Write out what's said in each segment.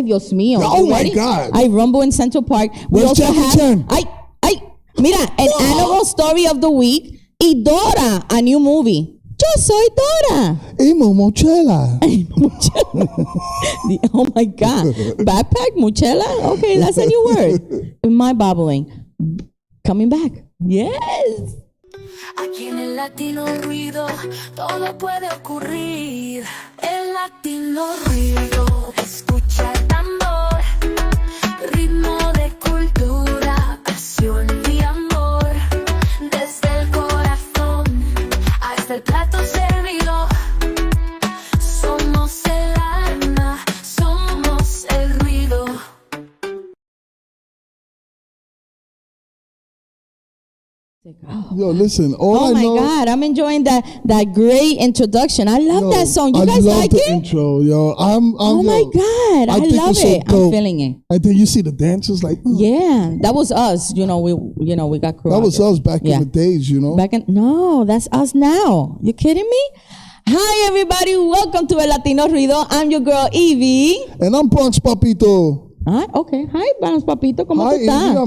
Dios mío. Oh my God. I rumble in Central Park. We Where's also Jackie have, Chan? mira, an animal story of the week. Y Dora, a new movie. Yo soy Dora. Y Momochela. Oh my God. Backpack, mochela? Okay, that's a new word. Mind boggling. Coming back. Yes. Aquí en el Latino Ruido todo puede ocurrir. El Latino Ruido, escucha el tambor, ritmo de cultura, pasión y amor, desde el corazón hasta el plato servido. Somos el alma, somos el ruido. Yo, listen. Oh my God, I'm enjoying that great introduction. I love that song. You guys like the it? Intro, yo. Oh my God, I love it. I'm feeling it. And then you see the dancers like. Yeah, that was us. We got crew. That was us back in the days, No, that's us now. You kidding me? Hi everybody, welcome to El Latino Ruido. I'm your girl Evie. And I'm Bronx Papito. Okay. Hi, Bronx Papito. ¿Cómo Hi, tú estás? Evie,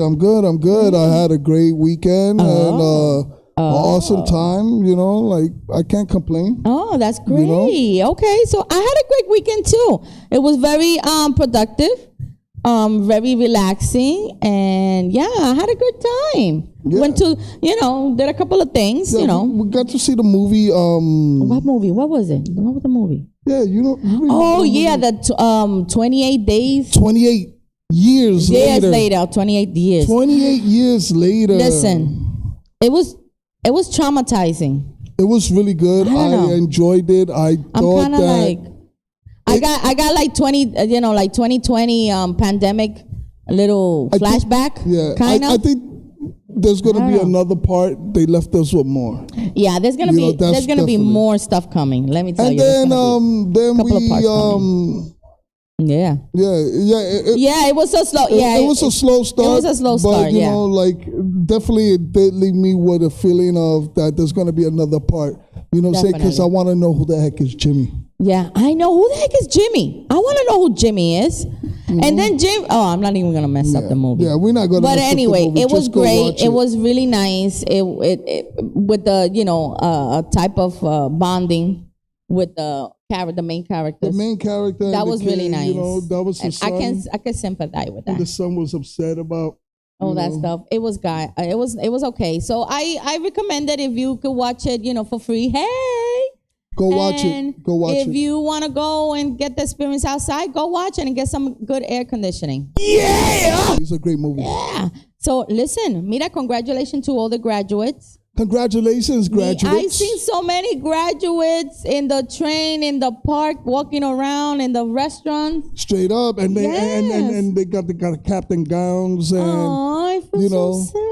I'm good. I had a great weekend and awesome time, like I can't complain. Oh, that's great. Okay, so I had a great weekend too. It was very productive, very relaxing, and yeah, I had a good time. Yeah. Went to, did a couple of things, We got to see the movie. What movie? What was it? What was the movie? Yeah, the 28 days. 28 years later. 28 years. 28 years later. Listen, it was traumatizing. It was really good. I enjoyed it. I'm kind of like, I got like 2020 pandemic, a little flashback. Kind of. I think there's gonna be another part. They left us with more. Yeah, there's gonna be more stuff coming. Let me tell you. And then we it was so slow. It was a slow start. It was a slow start. But definitely it did leave me with a feeling of that there's gonna be another part. You know what I'm saying? Because I want to know who the heck is Jimmy. Yeah, I know who the heck is Jimmy. I want to know who Jimmy is. And then Jim. Oh, I'm not even gonna mess up the movie. Yeah, we're not gonna. But anyway, it was great. It was really nice. It with the type of bonding with the main characters. The main character. That was really nice. That was the son. I can sympathize with that. The son was upset about. That stuff. It was okay. So I recommend that if you could watch it, for free. Hey. Go watch it. If you want to go and get the experience outside, go watch it and get some good air conditioning. Yeah! It's a great movie. Yeah. So listen, mira, congratulations to all the graduates. Congratulations, graduates. I've seen so many graduates in the train, in the park, walking around, in the restaurants. Straight up. And they and they got captain gowns and I feel so sad.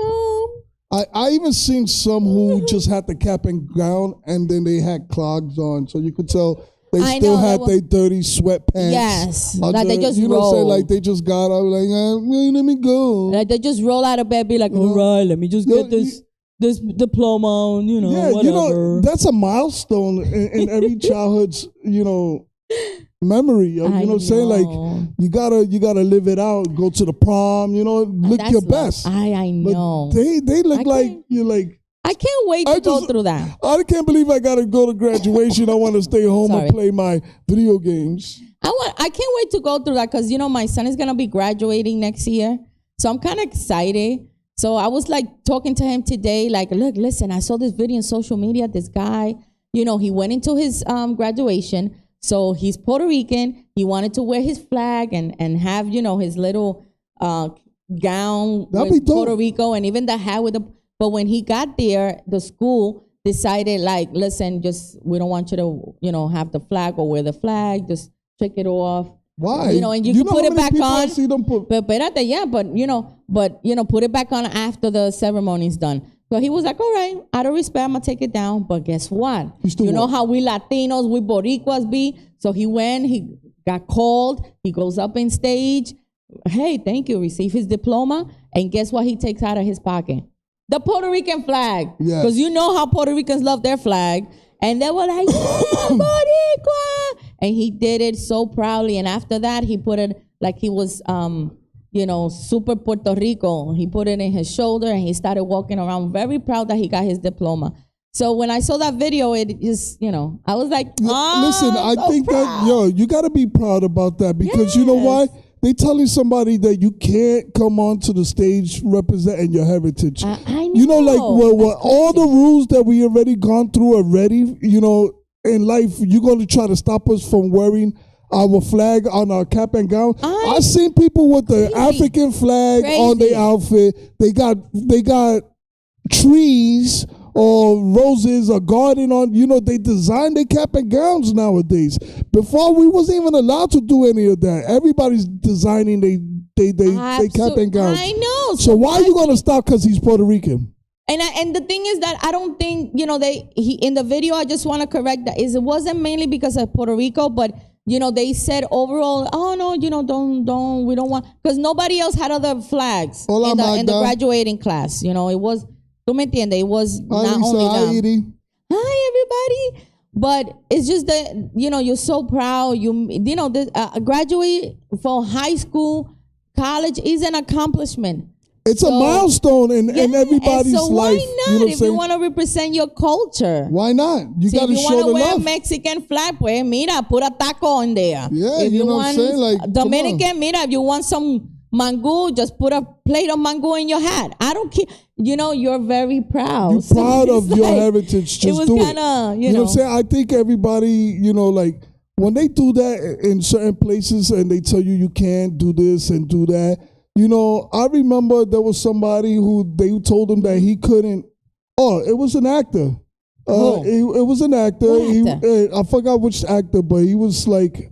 I even seen some who just had the cap and gown and then they had clogs on, so you could tell they still had their dirty sweatpants. Yes, under, like they just roll. Like they just got up, like let me go. Like they just roll out of bed, be like, all right, let me just get this diploma, whatever. That's a milestone in every childhood's, memory. You know what I'm saying? Like you gotta live it out. Go to the prom. Look your best. I know. But they look like you're like. I can't wait to go through that. I can't believe I gotta go to graduation. I want to stay home and play my video games. I can't wait to go through that because my son is gonna be graduating next year, so I'm kind of excited. So I was like talking to him today, like, look, listen, I saw this video on social media. This guy, he went into his graduation. So he's Puerto Rican. He wanted to wear his flag and have, his little gown with Puerto Rico and even the hat with the. But when he got there, the school decided, like, listen, we don't want you to, have the flag or wear the flag. Just take it off. Why? And you can put it back on. But put it back on after the ceremony's done. So he was like, all right, out of respect, I'm going to take it down. But guess what? You know how we Latinos, we Boricuas be? So he went, he got called, he goes up in stage. Hey, thank you, receive his diploma. And guess what he takes out of his pocket? The Puerto Rican flag. Because you know how Puerto Ricans love their flag. And they were like, yeah, Boricua. and he did it so proudly. And after that, he put it like he was, super Puerto Rico. He put it in his shoulder, and he started walking around very proud that he got his diploma. So when I saw that video, it just, I was like, listen, I so think proud. that, you got to be proud about that because you know why? They telling somebody that you can't come onto the stage representing your heritage. I know. You know, like all the rules that we already gone through already, in life, you're going to try to stop us from wearing our flag on our cap and gown. I've seen people with the African flag on their outfit. They got trees or roses or garden on, they design their cap and gowns nowadays. Before, we wasn't even allowed to do any of that. Everybody's designing they cap and gowns. I know. So why are you going to stop because he's Puerto Rican? And the thing is that I don't think, in the video, I just want to correct that, it wasn't mainly because of Puerto Rico, but, they said overall, oh, no, we don't want, because nobody else had other flags in the graduating class. It was, tú me entiendes, it was not only them. Hi, everybody. But it's just that, you're so proud. Graduate from high school, college is an accomplishment. It's a milestone in everybody's life. Why not? If you want to represent your culture. Why not? You got to show the love. If you want to wear a Mexican flag, pues mira, put a taco in there. Yeah, if you know what I'm saying? Like, Dominican, mira, if you want some mango, just put a plate of mango in your hat. I don't care. You're very proud. You're proud of your heritage. Just do it. You know what I'm saying? I think everybody, like, when they do that in certain places and they tell you can't do this and do that, I remember there was somebody who they told him that he couldn't. Oh, it was an actor. It was an actor. I forgot which actor, but he was like,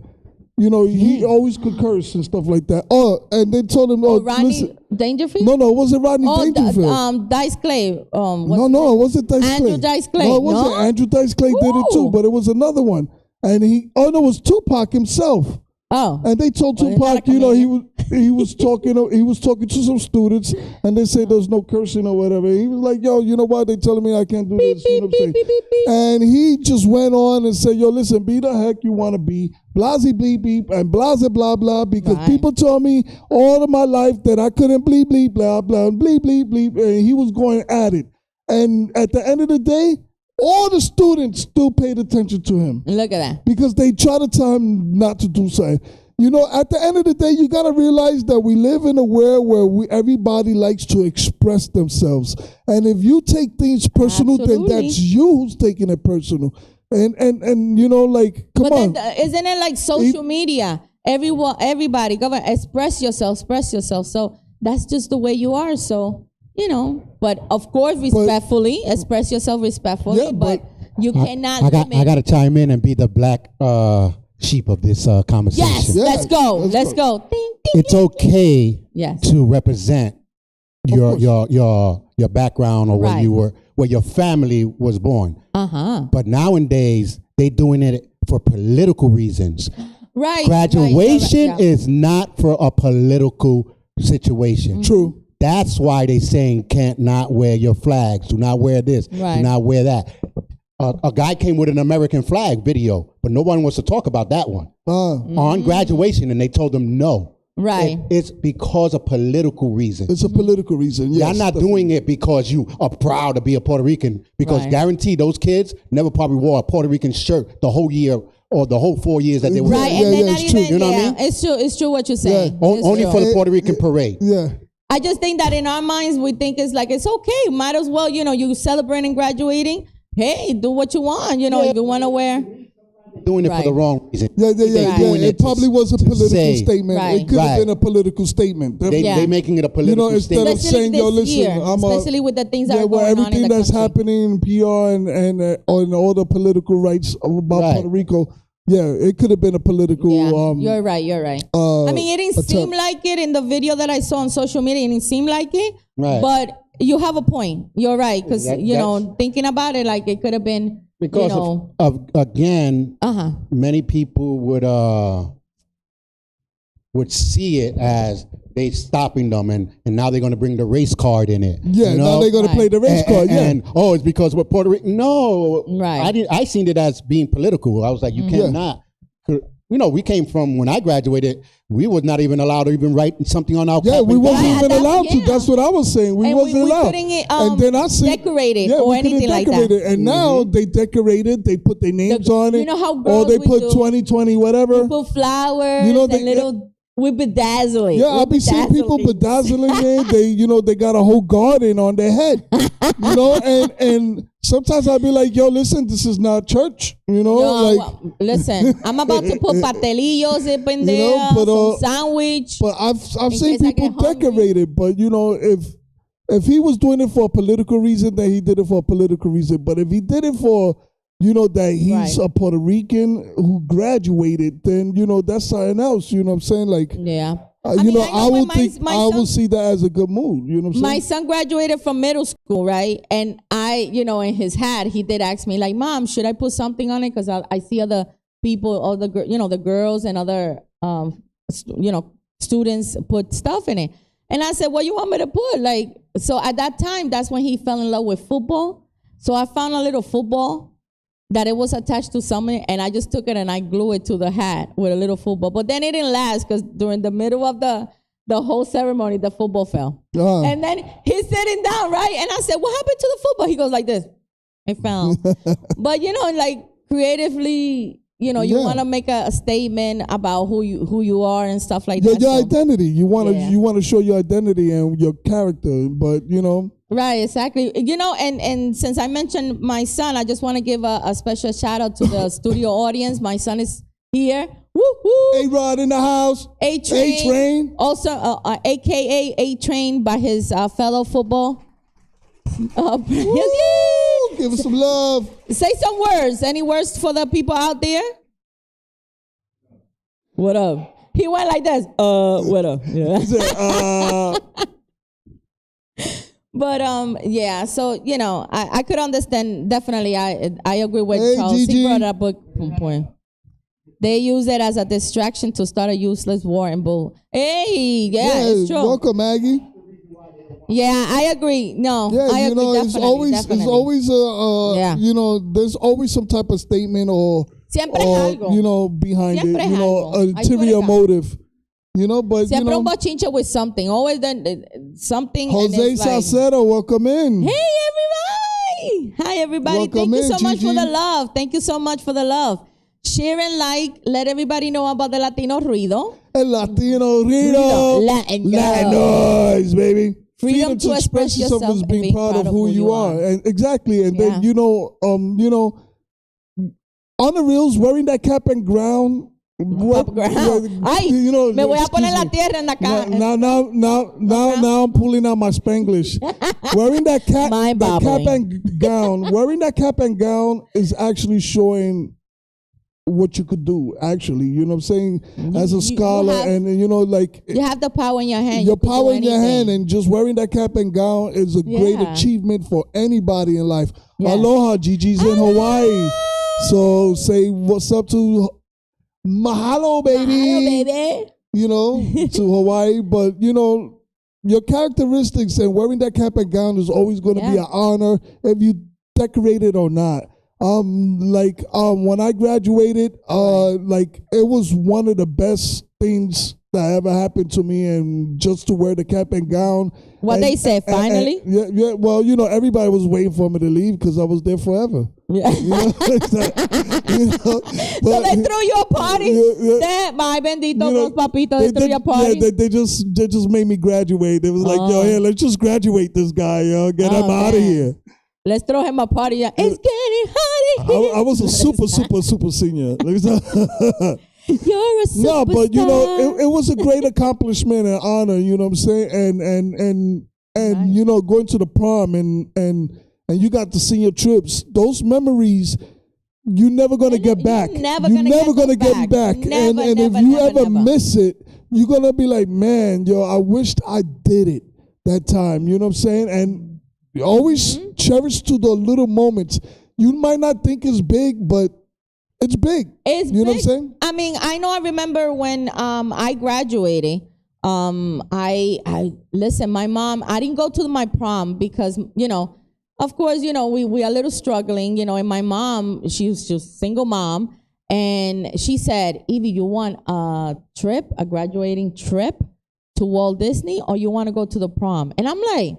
he always could curse and stuff like that. Oh, and they told him, Rodney listen. Dangerfield? No, it wasn't Rodney Dangerfield. Dice Clay. It wasn't Dice Clay. Andrew Dice Clay. No, it wasn't. Andrew Dice Clay did it too, but it was another one. And it was Tupac himself. Oh. And they told Tupac, he was talking to some students, and they say there's no cursing or whatever. He was like, yo, you know what? They telling me I can't do this. You know what I'm saying? And he just went on and said, yo, listen, be the heck you want to be. Blasey bleep beep and blah blah blah, because people told me all of my life that I couldn't bleep bleep blah blah bleep bleep bleep, and he was going at it. And at the end of the day, all the students still paid attention to him. Look at that. Because they try to tell him not to do something. At the end of the day, you got to realize that we live in a world where everybody likes to express themselves. And if you take things personal, then that's you who's taking it personal. And come on. Then, isn't it like social media? Everybody, go ahead, express yourself. So that's just the way you are. So, but of course, respectfully, express yourself respectfully, but you cannot I got to chime in and be the black sheep of this conversation. Yes, let's go. Ding, ding, it's okay to represent your background or where your family was born. But nowadays, they doing it for political reasons. Right. Graduation is not for a political situation. True. That's why they saying can't not wear your flags. Do not wear this. Right. Do not wear that. A guy came with an American flag video, but no one wants to talk about that one. On graduation, and they told him no. Right. It's because of political reasons. It's a political reason, yes. You're not doing it because you are proud to be a Puerto Rican, because guaranteed those kids never probably wore a Puerto Rican shirt the whole year or the whole 4 years that they were right. And they're not even, you know what I mean? It's true what you're saying. Only for the Puerto Rican parade. Yeah. I just think that in our minds, we think it's okay. Might as well, you celebrating graduating. Hey, do what you want. If you want to wear. Doing it for the wrong reason. Yeah. It probably was a political statement. Right. It could have been a political statement. They making it a political instead statement. of saying, yo, listen, especially with the things that are going on in the everything that's happening in PR and on all the political rights about Puerto Rico. Yeah, it could have been a political. You're right. I mean, it didn't seem like it in the video that I saw on social media. It didn't seem like it. Right. But you have a point. You're right, because thinking about it, like it could have been because of again, many people would see it as they stopping them, and now they're going to bring the race card in it. Yeah, now they're going to play the race card. And it's because we're Puerto Rican. No, right. I seen it as being political. I was like, you cannot we came from, when I graduated, we was not even allowed to even write something on our Yeah, cap we and wasn't gown. even allowed to. yeah. That's what I was saying. We And wasn't we allowed. couldn't, and then I see, decorate it yeah, or we couldn't anything like decorate that. it. And now they decorate it. They put their names on it. You know how or girls they we put do. 2020 whatever. We put flowers You know, and they- little. We bedazzle it. Yeah, I'll be seeing people bedazzling it. They got a whole garden on their head. And sometimes I'll be like, yo, listen, this is not church. Listen, I'm about to put pastelillos up in there, some sandwich. But I've seen case I people get hungry. decorate it. But if he was doing it for a political reason, then he did it for a political reason. But if he did it for that he's Right. a Puerto Rican who graduated, then that's something else. You know what I'm saying? Like, Yeah. I know will when think my I will son- see that as a good move. You know what I'm My saying? son graduated from middle school, right? And in his hat, he did ask me, like, Mom, should I put something on it? Because I see other people, all the the girls and other students put stuff in it. And I said, what you want me to put? Like, so at that time, that's when he fell in love with football. So I found a little football that it was attached to something, and I just took it and I glued it to the hat with a little football. But then it didn't last because during the middle of the whole ceremony, the football fell. And then he's sitting down, right? And I said, what happened to the football? He goes like this. It fell. But, like creatively, you want to make a statement about who you are and stuff like that. Your identity. You want to Yeah. you want to show your identity and your character, but Right, exactly. And since I mentioned my son, I just want to give a special shout out to the studio audience. My son is here. Woo-hoo. A-Rod in the house. A-Train. A-Train. Also, AKA A-Train by his fellow football. Woo! Give us some love. Say some words. Any words for the people out there? What up? He went like this. What up? Yeah. He said, But yeah, so I could understand. Definitely, I agree with Hey, Charles. Gigi. He brought up a good point. They use it as a distraction to start a useless war and bull. Hey, yeah, it's true. welcome, Maggie. Yeah, I agree. No, Yeah, I agree. Definitely, it's always definitely. there's always some type of statement or Siempre algo. behind Siempre it, algo. I ulterior swear to God. motive. But Siempre un bochinche with something. Always then something. and Jose it's like, Salcedo, welcome in. hey, everybody. Hi, everybody. Welcome Thank you in, so much for Gigi. the love. Thank you so much for the love. Share and like. Let everybody know about the Latino Rudio. El Latino Rito. Latin noise, baby. Freedom to express yourself is and being proud of who you are. And exactly. And Yeah. then, on the reels, wearing that cap and gown. Ay, me voy a poner la tierra en la cara. Now I'm pulling out my Spanglish. Wearing that cap and gown. Wearing that cap and gown is actually showing what you could do. Actually, you know what I'm saying? As a scholar, You have the power in your hand. your You could do power in your anything. hand, and just wearing that cap and gown is a great Yeah. achievement for anybody in life. Yes. Aloha, Gigi's in Hawaii. So say what's up to mahalo, baby. Mahalo, baby. To Hawaii. But, your characteristics and wearing that cap and gown is always going to be an honor if you decorate it or not. When I graduated, it was one of the best things that ever happened to me, and just to wear the cap and gown. What they said, finally? Yeah. Well, everybody was waiting for me to leave because I was there forever. Yeah. So they threw you a party. Ay, bendito, los papitos, they threw you a party. Yeah, they just made me graduate. They was like, yo, here, let's just graduate this guy, yo, get him out of here. Let's throw him a party. It's getting hot in here. I was a super senior. You're a superstar. No, but it was a great accomplishment and honor. You know what I'm saying? And going to the prom and you got the senior trips. Those memories you're never gonna get back. You're never gonna get them back. And if you ever miss it, you're gonna be like, man, I wished I did it that time. You know what I'm saying? And always cherish to the little moments. You might not think it's big, but it's big. It's you know big. what I'm saying? I mean, I remember when I graduated. I listen. My mom. I didn't go to my prom because of course we are a little struggling. And my mom, she was just single mom, And she said, Evie, you want a trip, a graduating trip to Walt Disney, or you want to go to the prom? And I'm like,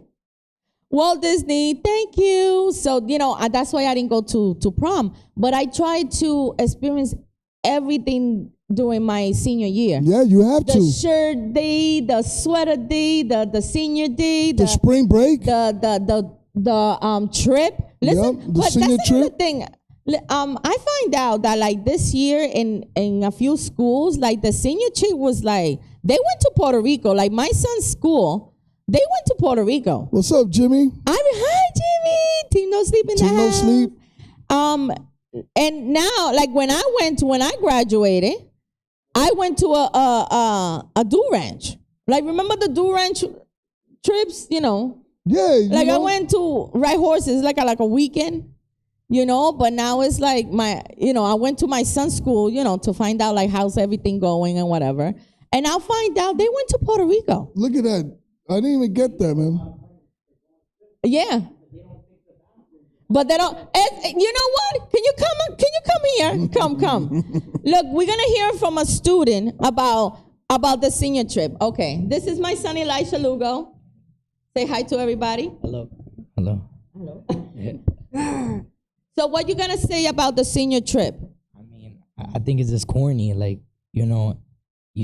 Walt Disney, thank you. So, that's why I didn't go to prom. But I tried to experience everything during my senior year. Yeah, you have The to. shirt day, the sweater day, the senior day, The spring break. the trip. Listen, the but senior that's another trip. thing. I find out that like this year in a few schools, like the senior trip was like they went to Puerto Rico. Like my son's school, they went to Puerto Rico. What's up, Jimmy? Hi Jimmy. Team No Sleep in the Team No house. Sleep. And now like when I graduated, I went to a do ranch. Like remember the do ranch trips? Yeah. Like I went to ride horses like a weekend. But now it's like I went to my son's school, to find out like how's everything going and whatever. And I'll find out they went to Puerto Rico. Look at that. I didn't even get that, man. Yeah. But they don't, you know what? Can you come here? Come. Look, we're going to hear from a student about the senior trip. Okay. This is my son, Elisha Lugo. Say hi to everybody. Hello. Yeah. So what you going to say about the senior trip? I mean, I think it's just corny. Like, you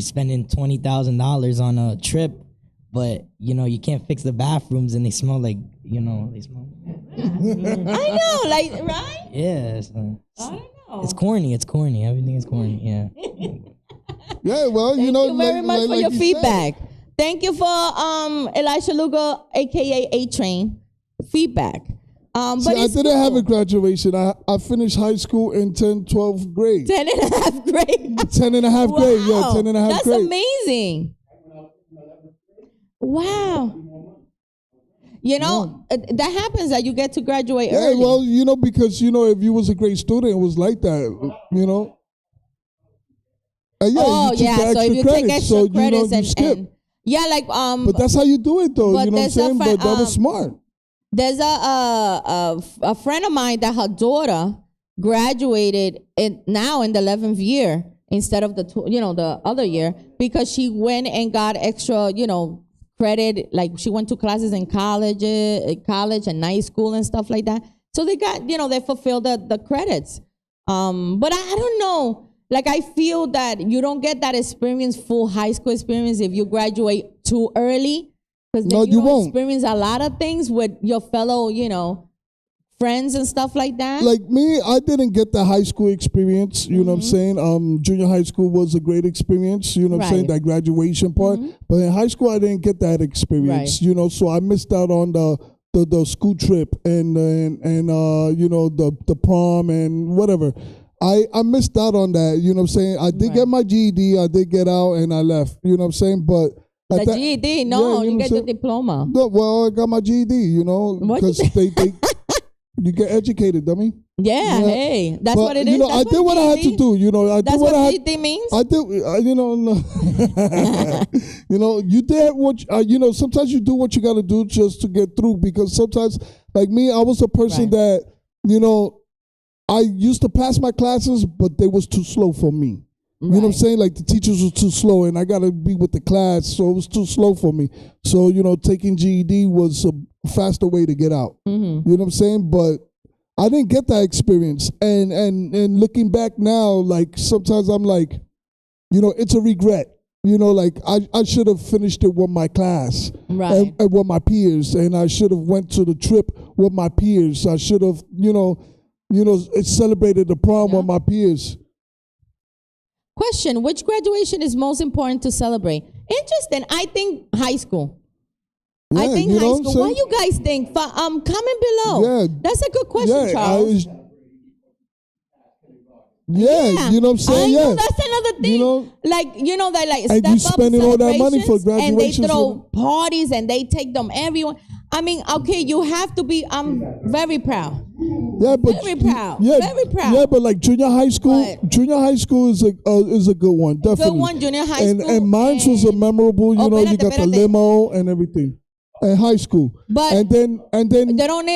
spending $20,000 on a trip, but, you can't fix the bathrooms and they smell like, they smell. I know, like, right? Yeah. I don't know. It's corny. Everything is corny. Yeah. Yeah, well, Thank you very much for your feedback. Thank you for Elisha Lugo, aka A-Train, feedback. But I didn't have a graduation. I finished high school in 12th grade. 10 and a half grade. 10 and a half grade, yeah, Wow. 10 and a half That's grade. amazing. Wow. That happens that you get to graduate early. Yeah, well, because, if you was a great student, it was like that, And Oh, you took yeah. the So if you take extra so, credits you skip. and yeah, like But that's how you do it, though. but You know what I'm there's a saying? friend- But that was smart. there's a friend of mine that her daughter graduated now in the 11th year instead of the other year because she went and got extra credit, like she went to classes in college and night school and stuff like that. So they got they fulfilled the credits. But I don't know. Like I feel that you don't get that full high school experience if you graduate too early. Because then you won't. experience a lot of things with your fellow, friends and stuff like that. Like me, I didn't get the high school experience, you know what I'm saying? Junior high school was a great experience, you know what I'm saying, Right. that graduation part. But in high school, I didn't get that experience, Right. So I missed out on the school trip and the prom and whatever. I missed out on that, you know what I'm saying? I did get my GED, I did get out and I left, you know what I'm saying? But the GED, no, yeah, you know get what the I'm saying? diploma. No, well, I got my GED, What you because they you get educated, dummy. Yeah, Yeah. hey, that's But, what it is. I That's did what I had to GED do. I That's did what what I had. GED means. I did, no. You did what, sometimes you do what you got to do just to get through because sometimes, like me, I was a person Right. that, I used to pass my classes, but they was too slow for me. You know what I'm Right. saying? Like the teachers were too slow and I got to be with the class, so it was too slow for me. So, taking GED was a faster way to get out. Mm-hmm. You know what I'm saying? But I didn't get that experience. And looking back now, like sometimes I'm like, it's a regret. Like I should have finished it with my class Right. and with my peers, and I should have went to the trip with my peers. I should have, celebrated the prom with my peers. Question: which graduation is most important to celebrate? Interesting. I think high school. I Yeah, think you high know what I'm school. What saying? you guys think? Comment below. Yeah. That's a good question, Charles. Yeah, you know what I'm saying? I know Yeah. that's another thing. That like And you step up spending all that money for celebrations, and they graduations, throw parties and they take them everyone. I mean, okay, you have to be. I'm very proud. Yeah, but Very proud. Yeah, Very proud. Yeah, but like junior high school is a good one, definitely. Good one, junior high and, school. And mine was a memorable. You Oh, you got the espérate. limo and everything. And high school, But and then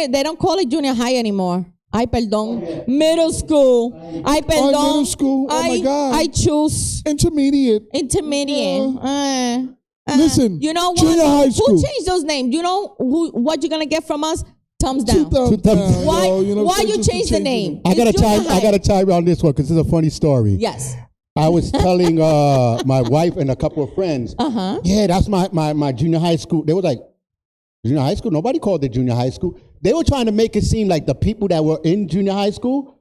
they don't call it junior high anymore. Ay, perdón. Middle school. Ay, perdón. middle school. Oh, my God. I choose Intermediate. intermediate. Listen, You know what? junior high school. Who changed those names? You know what you're gonna get from us? Thumbs down. Thumbs down, Why? yo, you know, Why they you just change the changed name? it. I It's gotta junior chime. I high. gotta chime on this one because it's a funny story. Yes. I was telling my wife and a couple of friends. Yeah, that's my junior high school. They were like, junior high school. Nobody called it junior high school. They were trying to make it seem like the people that were in junior high school,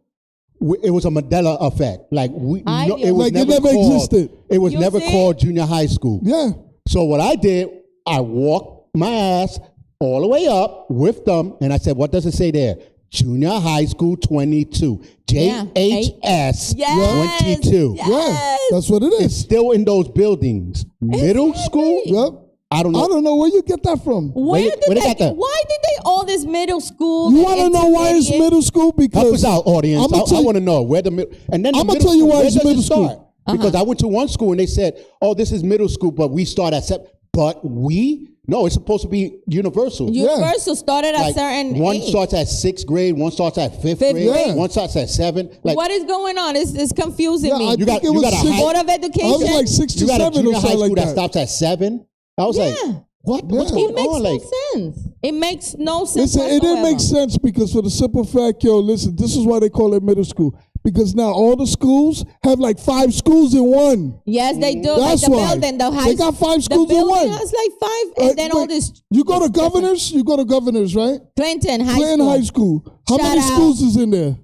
it was a Mandela effect. Like it was Like it never never called, existed. It was You never see? called junior high school. Yeah. So what I did, I walked my ass all the way up with them, and I said, "What does it say there? Junior high school 22, JHS Yes. 22." Yes. Yeah. That's what it It's is. still in those buildings. Middle school? Yep. I don't know. I don't know where you get that from. Why they got that? did they all this middle school? You and want to know why it's intermediate? middle school? Because Help us out, audience. I'ma tell I you- want to know where the middle. And then the I'ma middle tell you school, why where it's does middle it start? school. Because I went to one school and they said, "Oh, this is middle school, but we start at 7." But no, it's supposed to be universal. Universal started at Like, certain one age. starts at 6th grade, one starts at fifth grade, grade. one starts at 7. Like What is going on? It's confusing Yeah, me. I You think got- it you was got a six- high- Board of I Education. was like 6 you to got a 7 junior or high something school like that that. stops at 7. I was like, Yeah. what? What's it going makes on? no Like, sense. It makes no sense. Listen, it didn't make whatsoever. sense because for the simple fact, yo, listen, this is why they call it middle school. Because now all the schools have like 5 schools in one. Yes, they do. That's like the why. building, the high They got 5 schools the in building one. has like 5, and then all Wait, this. You go to it's different. governors? You go to governors, right? Clinton High Clinton School. High School. How Shout many out. schools is in there?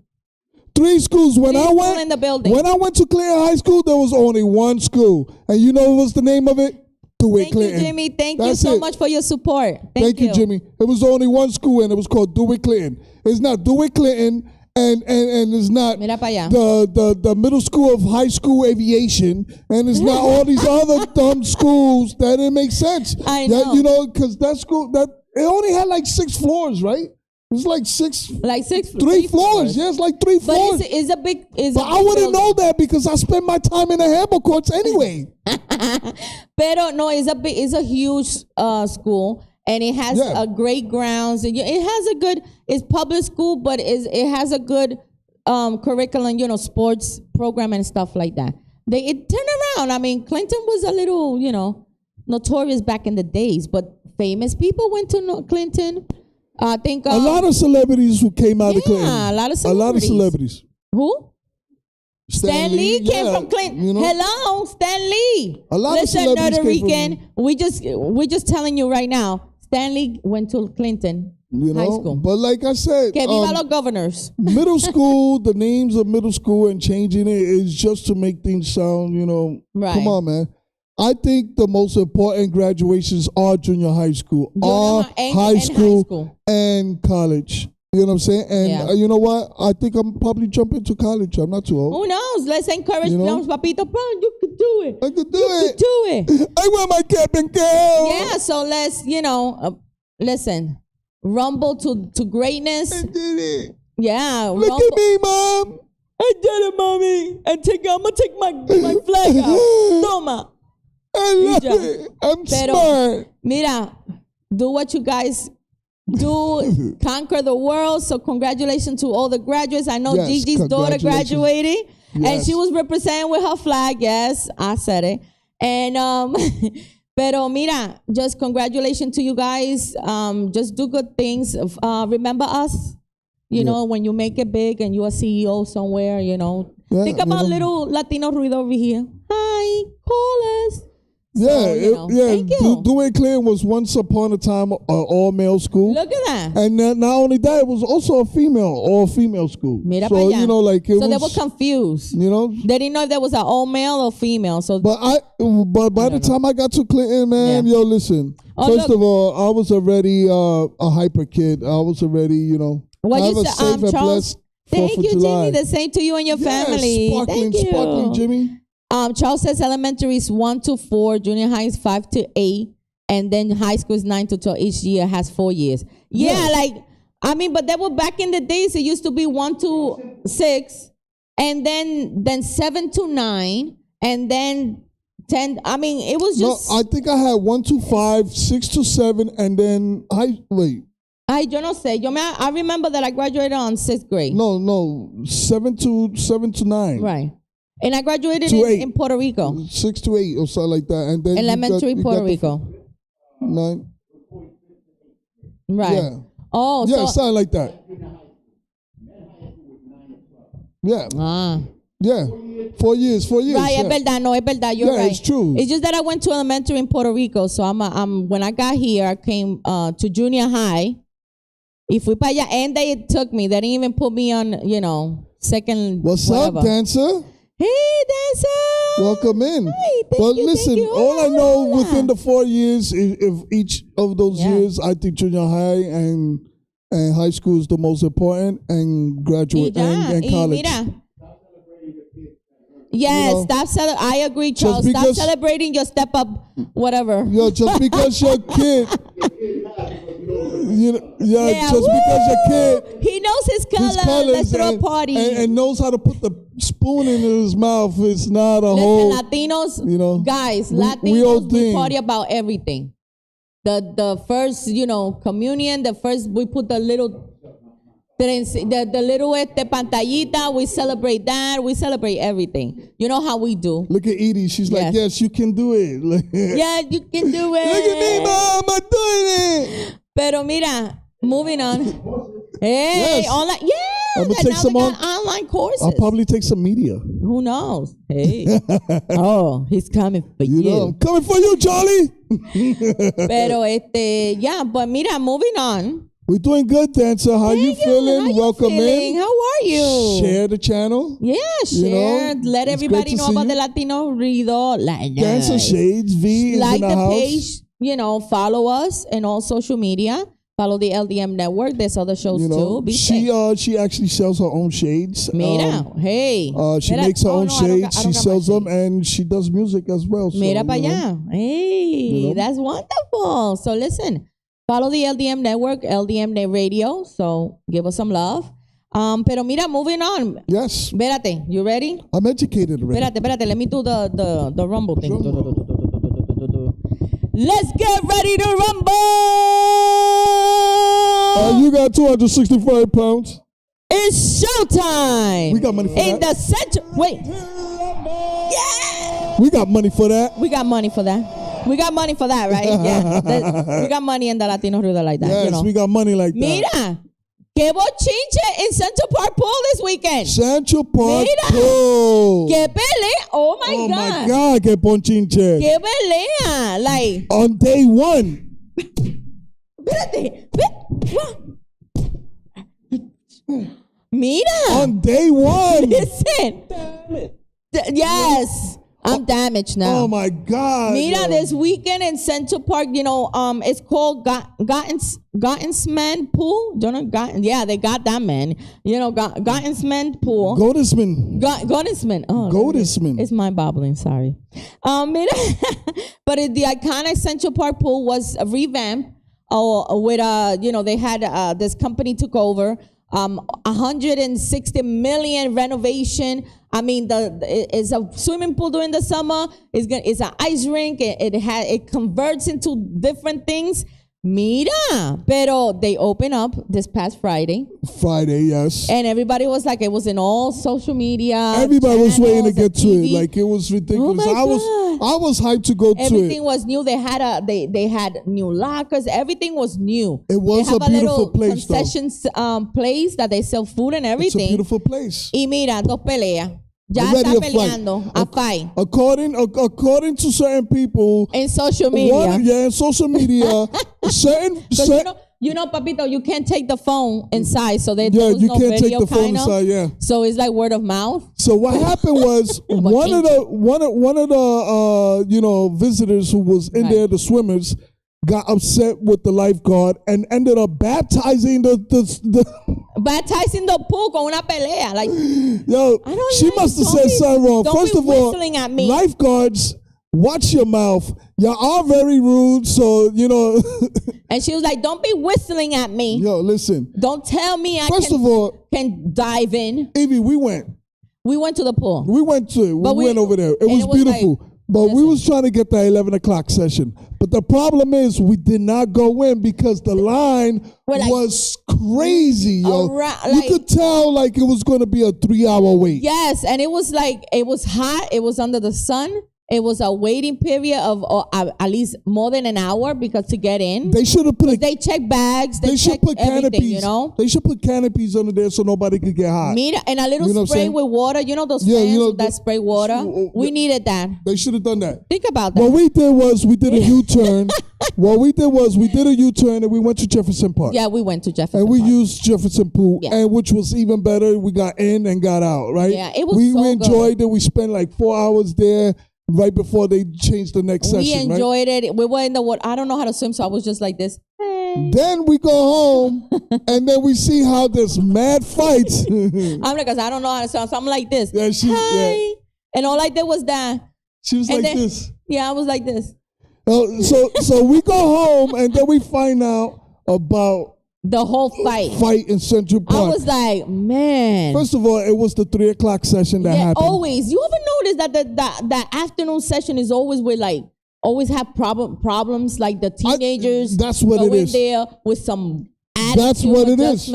3 schools. When Three I schools went in the building. When I went to Clinton High School, there was only one school. And you know what was the name of it? Do It Thank Clinton. you, Jimmy. Thank That's you so it. much for your support. Thank you, Jimmy. It was only one school and it was called Do It Clinton. It's not Do It Clinton and it's not Mira pa' allá. the middle school of high school aviation, and it's not all these other dumb schools that didn't make sense. I That, know. you know, because that school it only had like 6 floors, right? It was like 3 floors. Yeah, it's like 3 But floors. it's a big. It's But a I big wouldn't know building. that because I spend my time in the handball courts anyway. Pero no, it's a huge school, and it has Yeah. a great grounds. And it has a good. It's public school, but it has a good curriculum. You know, sports program and stuff like that. It turned around. I mean, Clinton was a little, notorious back in the days, but famous people went to Clinton. I think A lot of celebrities who came out of Clinton. a lot of A lot of celebrities. celebrities. Who? Stan Lee came yeah, from Clinton. you know. Hello, Stan Lee. A lot of Listen, celebrities Puerto came Rican, we're just telling you right now. Stan Lee went to Clinton You know, High School. but like I said, Que viva los governors. middle school, the names of middle school and changing it is just to make things sound, Right. Come on, man. I think the most important graduations are junior high school, Junior high and high school. and college. You know what I'm saying? And Yeah. you know what? I think I'm probably jumping to college. I'm not too old. Who knows? Let's encourage You know? them, Papito. Bro, you could do it. I could do You it. could do it. I want my cap and gown. Yeah, so let's, listen, rumble to greatness. I did it. Yeah, Look rumble. at me, Mom. I did it, mommy. I'm gonna take my flag out. Toma. I love Ya. it. I'm Pero, smart. mira, do what you guys do, conquer the world. So congratulations to all the graduates. I know Yes, Gigi's daughter congratulations. graduated, and Yes. she was representing with her flag. Yes, I said it. And pero mira, just congratulations to you guys. Just do good things. Remember us. You know, when you make it big and you're a CEO somewhere, Yeah, think about you know. little Latino Rudio over here. Hi, call us. Yeah, thank you. Do It Clinton was once upon a time an all-male school. Look at that. And then not only that, it was also a all-female school. Mira so, pa' allá. you know, like it So they was, were confused. you know. They didn't know if there was an all male or female. So But by the time I got to Clinton, man, Yeah. yo, listen. Oh, First look. of all, I was already a hyper kid. I was already, what have you a said, safe and Charles. blessed 4th Thank of you, July. Jimmy. The same to you and your family. Sparkling, Thank you. sparkling, Jimmy. Charles says elementary is 1 to 4, junior high is 5 to 8, and then high school is 9 to 12. Each year has 4 years. Yeah, but that was back in the days. It used to be 1 to 6, and then 7 to 9, and then 10. I mean, it was just. No, I think I had 1 to 5, 6 to 7, and then Ay, yo no sé. I remember that I graduated on 6th grade. No, 7 to 9. Right. And I graduated in Puerto Rico. 6 to 8 or something like that. And then Elementary you Puerto got Rico. 9. Right. Yeah. Oh, Yeah, so, something like that. Yeah. Yeah. 4 years. Right, yeah. es verdad, no, es verdad, you're right. It's true. It's just that I went to elementary in Puerto Rico, so when I got here, I came to junior high. Y fui para allá, and they took me. They didn't even put me on, second. What's whatever. up, dancer? Hey, dancer. Welcome in. Hi, But thank listen, you. all I know Hola. within the 4 years, if each of those years, I think junior high and high school is the most important, and graduate and college. Mira. Yes, I agree, Charles. Stop celebrating your step up, whatever. Yo, just because your kid, because your kid, he knows his colors. Let's throw a party. And knows how to put the spoon in his mouth. It's not a Listen, whole. Latinos, guys, Latinos, we party about everything. The first, communion. The first, we put the little pantallita. We celebrate that. We celebrate everything. You know how we do. Look at Edie. She's like, yes, you can do it. Yeah, you can do it. Look at me, Mom. I'm doing it. Pero mira, moving on. Hey, online. Yeah, I'm gonna take some online courses. I'll probably take some media. Who knows? Hey. Oh, he's coming for you. I'm coming for you, Charlie. Pero but mira, moving on. We're doing good, dancer. How you feeling? How you Welcome feeling? in. How are you? Share the channel. Yeah, share. Let it's everybody great to know see about you. the Latino Rudio. Dancer Shades V is Like in the the house. page, follow us in all social media. Follow the LDM network. There's other shows too. Be safe. She actually sells her own shades. Mira, hey. She makes her own shades. She sells them, and she does music as well. So, Mira para allá. Hey, that's wonderful. So listen, follow the LDM network, LDM Net Radio. So give us some love. Pero mira, moving on. Yes. Espérate, you ready? I'm educated already. Espérate. Let me do the rumble thing. Let's get ready to rumble. You got 265 pounds. It's showtime. We got money for that. In the center. Wait. Yeah. We got money for that. We got money for that. We got money for that, right? Yeah. We got money in the Latino Rudio like that. Yes, we got money like that. Mira. ¡Qué bochinche in Central Park Pool this weekend! Central Park Mira. Pool. ¡Qué pelea! Oh my God. My God, qué ponchinche. ¡Qué pelea! Like. On day one. Espérate. Mira. On day one. Listen. Yes. I'm damaged now. Oh my God. Mira, this weekend in Central Park, it's called Gottensman Pool. They got that man. Gottensman Pool. Gottesman. Gottesman. Oh, Gottesman. It's mind-boggling. Sorry. Mira, but the iconic Central Park Pool was revamped. With they had this company took over. 160 million renovation. I mean, it's a swimming pool during the summer. It's an ice rink. It converts into different things. Mira, pero they opened up this past Friday. Friday, yes. And everybody was like, it was in all social media. Everybody was waiting to get to TV. it. Like, it was ridiculous. Oh I was hyped to go to it. Everything was new. They had they had new lockers. Everything was new. It was they have a beautiful little place, though. concessions place that they sell food and everything. It's a beautiful place. Y mira, dos peleas. Ya Already está a fight. peleando a fight. According to certain people In social media. in social media, certain Papito, you can't take the phone inside, so there you was no can't take video the phone kind of. inside, yeah. So it's like word of mouth. So what happened was one of the visitors who was in there, the swimmers, got upset with the lifeguard and ended up baptizing the Baptizing the pool con una pelea. Like, she must have said something wrong. First of all, whistling at me. lifeguards, watch your mouth. Y'all are very rude, so And she was like, "Don't be whistling at me. Yo, listen. Don't tell me First of all, can dive in." Evie, we went to the pool. We went to it. We went over there. It was was beautiful. But we was trying to get that 11 o'clock session. But the problem is we did not go in because the line was crazy, yo. You could tell like it was going to be a 3-hour wait. Yes, and it was like, it was hot. It was under the sun. It was a waiting period of at least more than an hour because to get in. They should have put they check bags. They check put everything, canopies. you know? They should put canopies under there so nobody could get hot. And a little spray with water. You know those fans with that spray water? We needed that. They should have done that. Think about that. What we did was we did a U-turn. What we did was we did a U-turn and we went to Jefferson Park. Yeah, we went to Jefferson and we Park. used Jefferson Pool, and which was even better. We got in and got out, right? Yeah, it was we so enjoyed good. it. We spent like 4 hours there right before they changed the next session. We enjoyed it. We were in the water. I don't know how to swim, so I was just like this. Hey. Then we go home, and then we see how there's mad fights. I'm like, cause I don't know how to swim, so I'm like this. Yeah, Hi. And all I did was that. She was like this. Yeah, I was like this. So we go home, and then we find out about the whole fight in Central Park. I was like, man. First of all, it was the 3 o'clock session that happened. Always. You ever notice that the afternoon session is always with like always have problems like the teenagers. That's what it is. There with some attitude. That's what it is.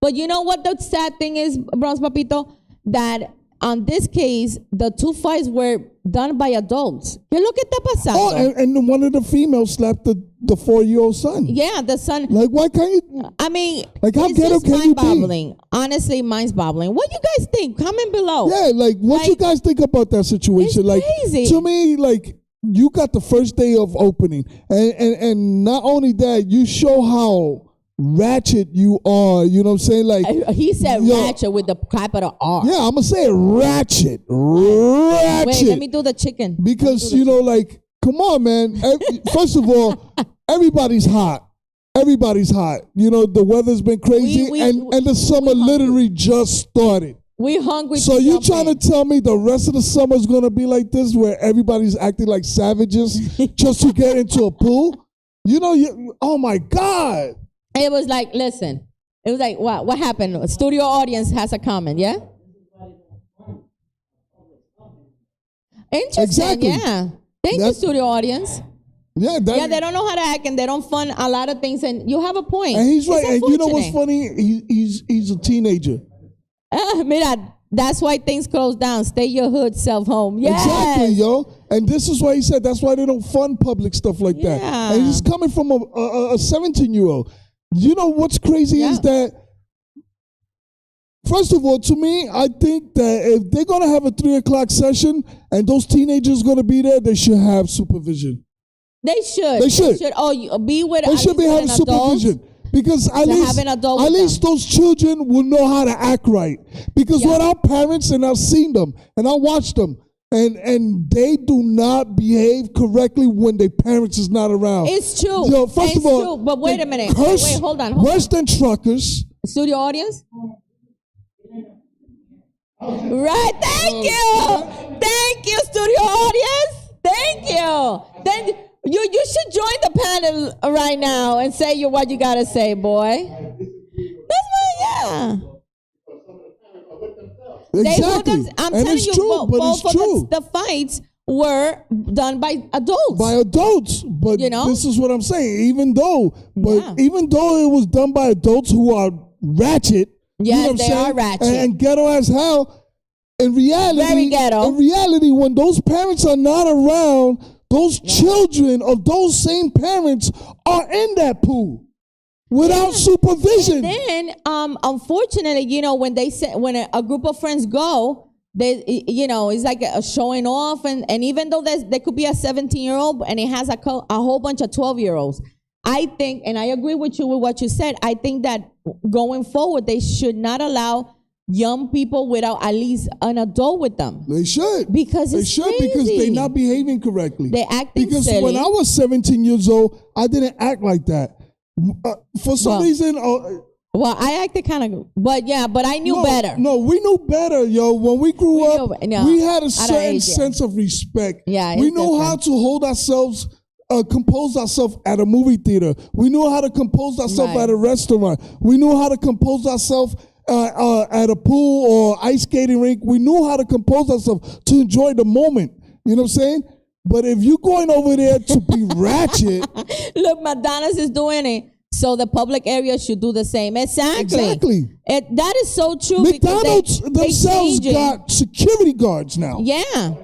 But you know what the sad thing is, Bronze Papito, that on this case the 2 fights were done by adults. ¿Qué es lo que está pasando? Oh, and one of the females slapped the 4-year-old son. Yeah, the son. Like, why can't you? I mean, like, how it's ghetto just can you be? mind-boggling. Honestly, mind-boggling. What you guys think? Comment below. Yeah, like, what you guys think about that situation? It's like, crazy. To me, like, you got the first day of opening, and not only that, you show how ratchet you are. You know what I'm saying? Like, he said ratchet with the capital R. Yeah, I'm gonna say it ratchet. Ratchet. Wait, let me do the chicken. Because you know, like, come on, man. First of all, everybody's hot. Everybody's hot. You know, the weather's been crazy, and the summer literally just started. We hungry. So you trying to tell me the rest of the summer is gonna be like this, where everybody's acting like savages just to get into a pool? You know, oh my God. It was like, listen. It was like, what happened? Studio audience has a comment, yeah? Interesting, exactly. Yeah. Thank you, studio audience. Yeah, they don't know how to act and they don't fund a lot of things, and you have a point. And he's right. And you know what's funny? He's a teenager. Mira, that's why things close down. Stay your hood self home. Yes. Exactly, yo. And this is why he said that's why they don't fund public stuff like that. And he's coming from a 17-year-old. You know what's crazy is that, first of all, to me, I think that if they're going to have a 3 o'clock session and those teenagers going to be there, they should have supervision. They should. They should. Oh, be with. They should be having supervision. Because at least those children will know how to act right. Because with our parents, and I've seen them, and I watched them, and they do not behave correctly when their parents is not around. It's true. Yo, first of all, but wait a minute. Wait, hold on. Worse than truckers. Studio audience? Right, thank you. Thank you, studio audience. Thank you. Then you should join the panel right now and say what you gotta say, boy. That's why, Exactly. I'm and telling it's you, true, but both it's true. The fights were done by adults. By adults, but this is what I'm saying. Even though it was done by adults who are ratchet, yes, they are ratchet and ghetto as hell. In reality, very ghetto. In reality, when those parents are not around, those children of those same parents are in that pool without supervision. And then, unfortunately, when a group of friends go, they, it's like a showing off, and even though there could be a 17-year-old and it has a whole bunch of 12-year-olds, I think, and I agree with you with what you said, I think that going forward, they should not allow young people without at least an adult with them. They should. Because they're not behaving correctly. They're acting because silly. When I was 17 years old, I didn't act like that. For some reason... well, I acted kind of... But I knew better. No, we knew better, yo. When we grew up, we had a certain sense of respect. Yeah, we knew how to hold ourselves... compose ourselves at a movie theater. We knew how to compose ourselves at a restaurant. We knew how to compose ourselves at a pool or ice skating rink. We knew how to compose ourselves to enjoy the moment. You know what I'm saying? But if you're going over there to be ratchet, Look, McDonald's is doing it. So the public area should do the same. Exactly. That is so true. McDonald's because they themselves changing. got security guards now. Yeah.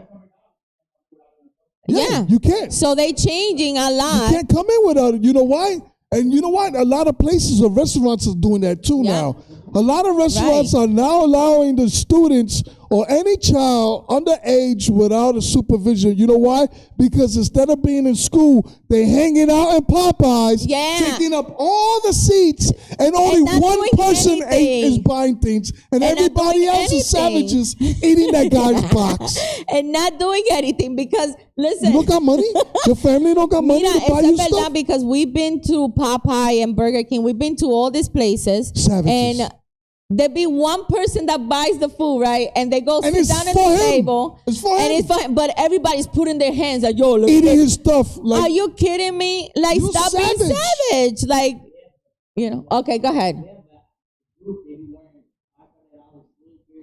You can't. So they changing a lot. You can't come in without it. You know why? And you know what? A lot of places or restaurants are doing that too now. A lot of restaurants are now allowing the students or any child underage without a supervision. You know why? Because instead of being in school, they hanging out in Popeyes, taking up all the seats, and only one person is buying things, and everybody else is savages eating that guy's box. And not doing anything because, listen. You don't got money? Your family don't got money to buy you stuff? Because we've been to Popeye and Burger King. We've been to all these places. Savages. And there be one person that buys the food, right? And they go sit down at the table. It's for him. And it's for him. But everybody's putting their hands like, yo, look. Eating his stuff. Like, are you kidding me? Like, stop being savage. Like, Okay, go ahead.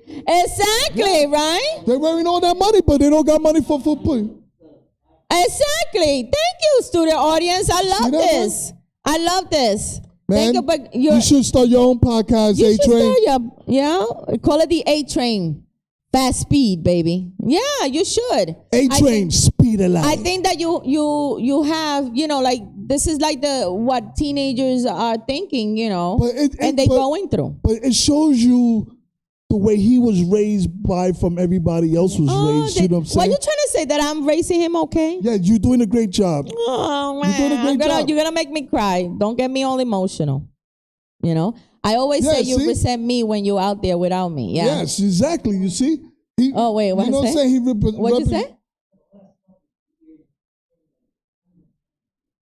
Exactly, right? They're wearing all that money, but they don't got money for food. Exactly. Thank you, student audience. I love this. I love this. Man, Thank you, but you should start your own podcast, A-Train. Call it the A-Train. Fast speed, baby. Yeah, you should. A-Train, speed alive. I think that you have, like, this is like what teenagers are thinking, and they're going through. But it shows you the way he was raised from everybody else was raised. You know what I'm saying? What are you trying to say? That I'm raising him okay? Yeah, you're doing a great job. Oh, man. You're doing a great job. You're going to make me cry. Don't get me all emotional. I always say you resent me when you're out there without me. Yeah. Yes, exactly. You see? Wait, what you say? What'd you say?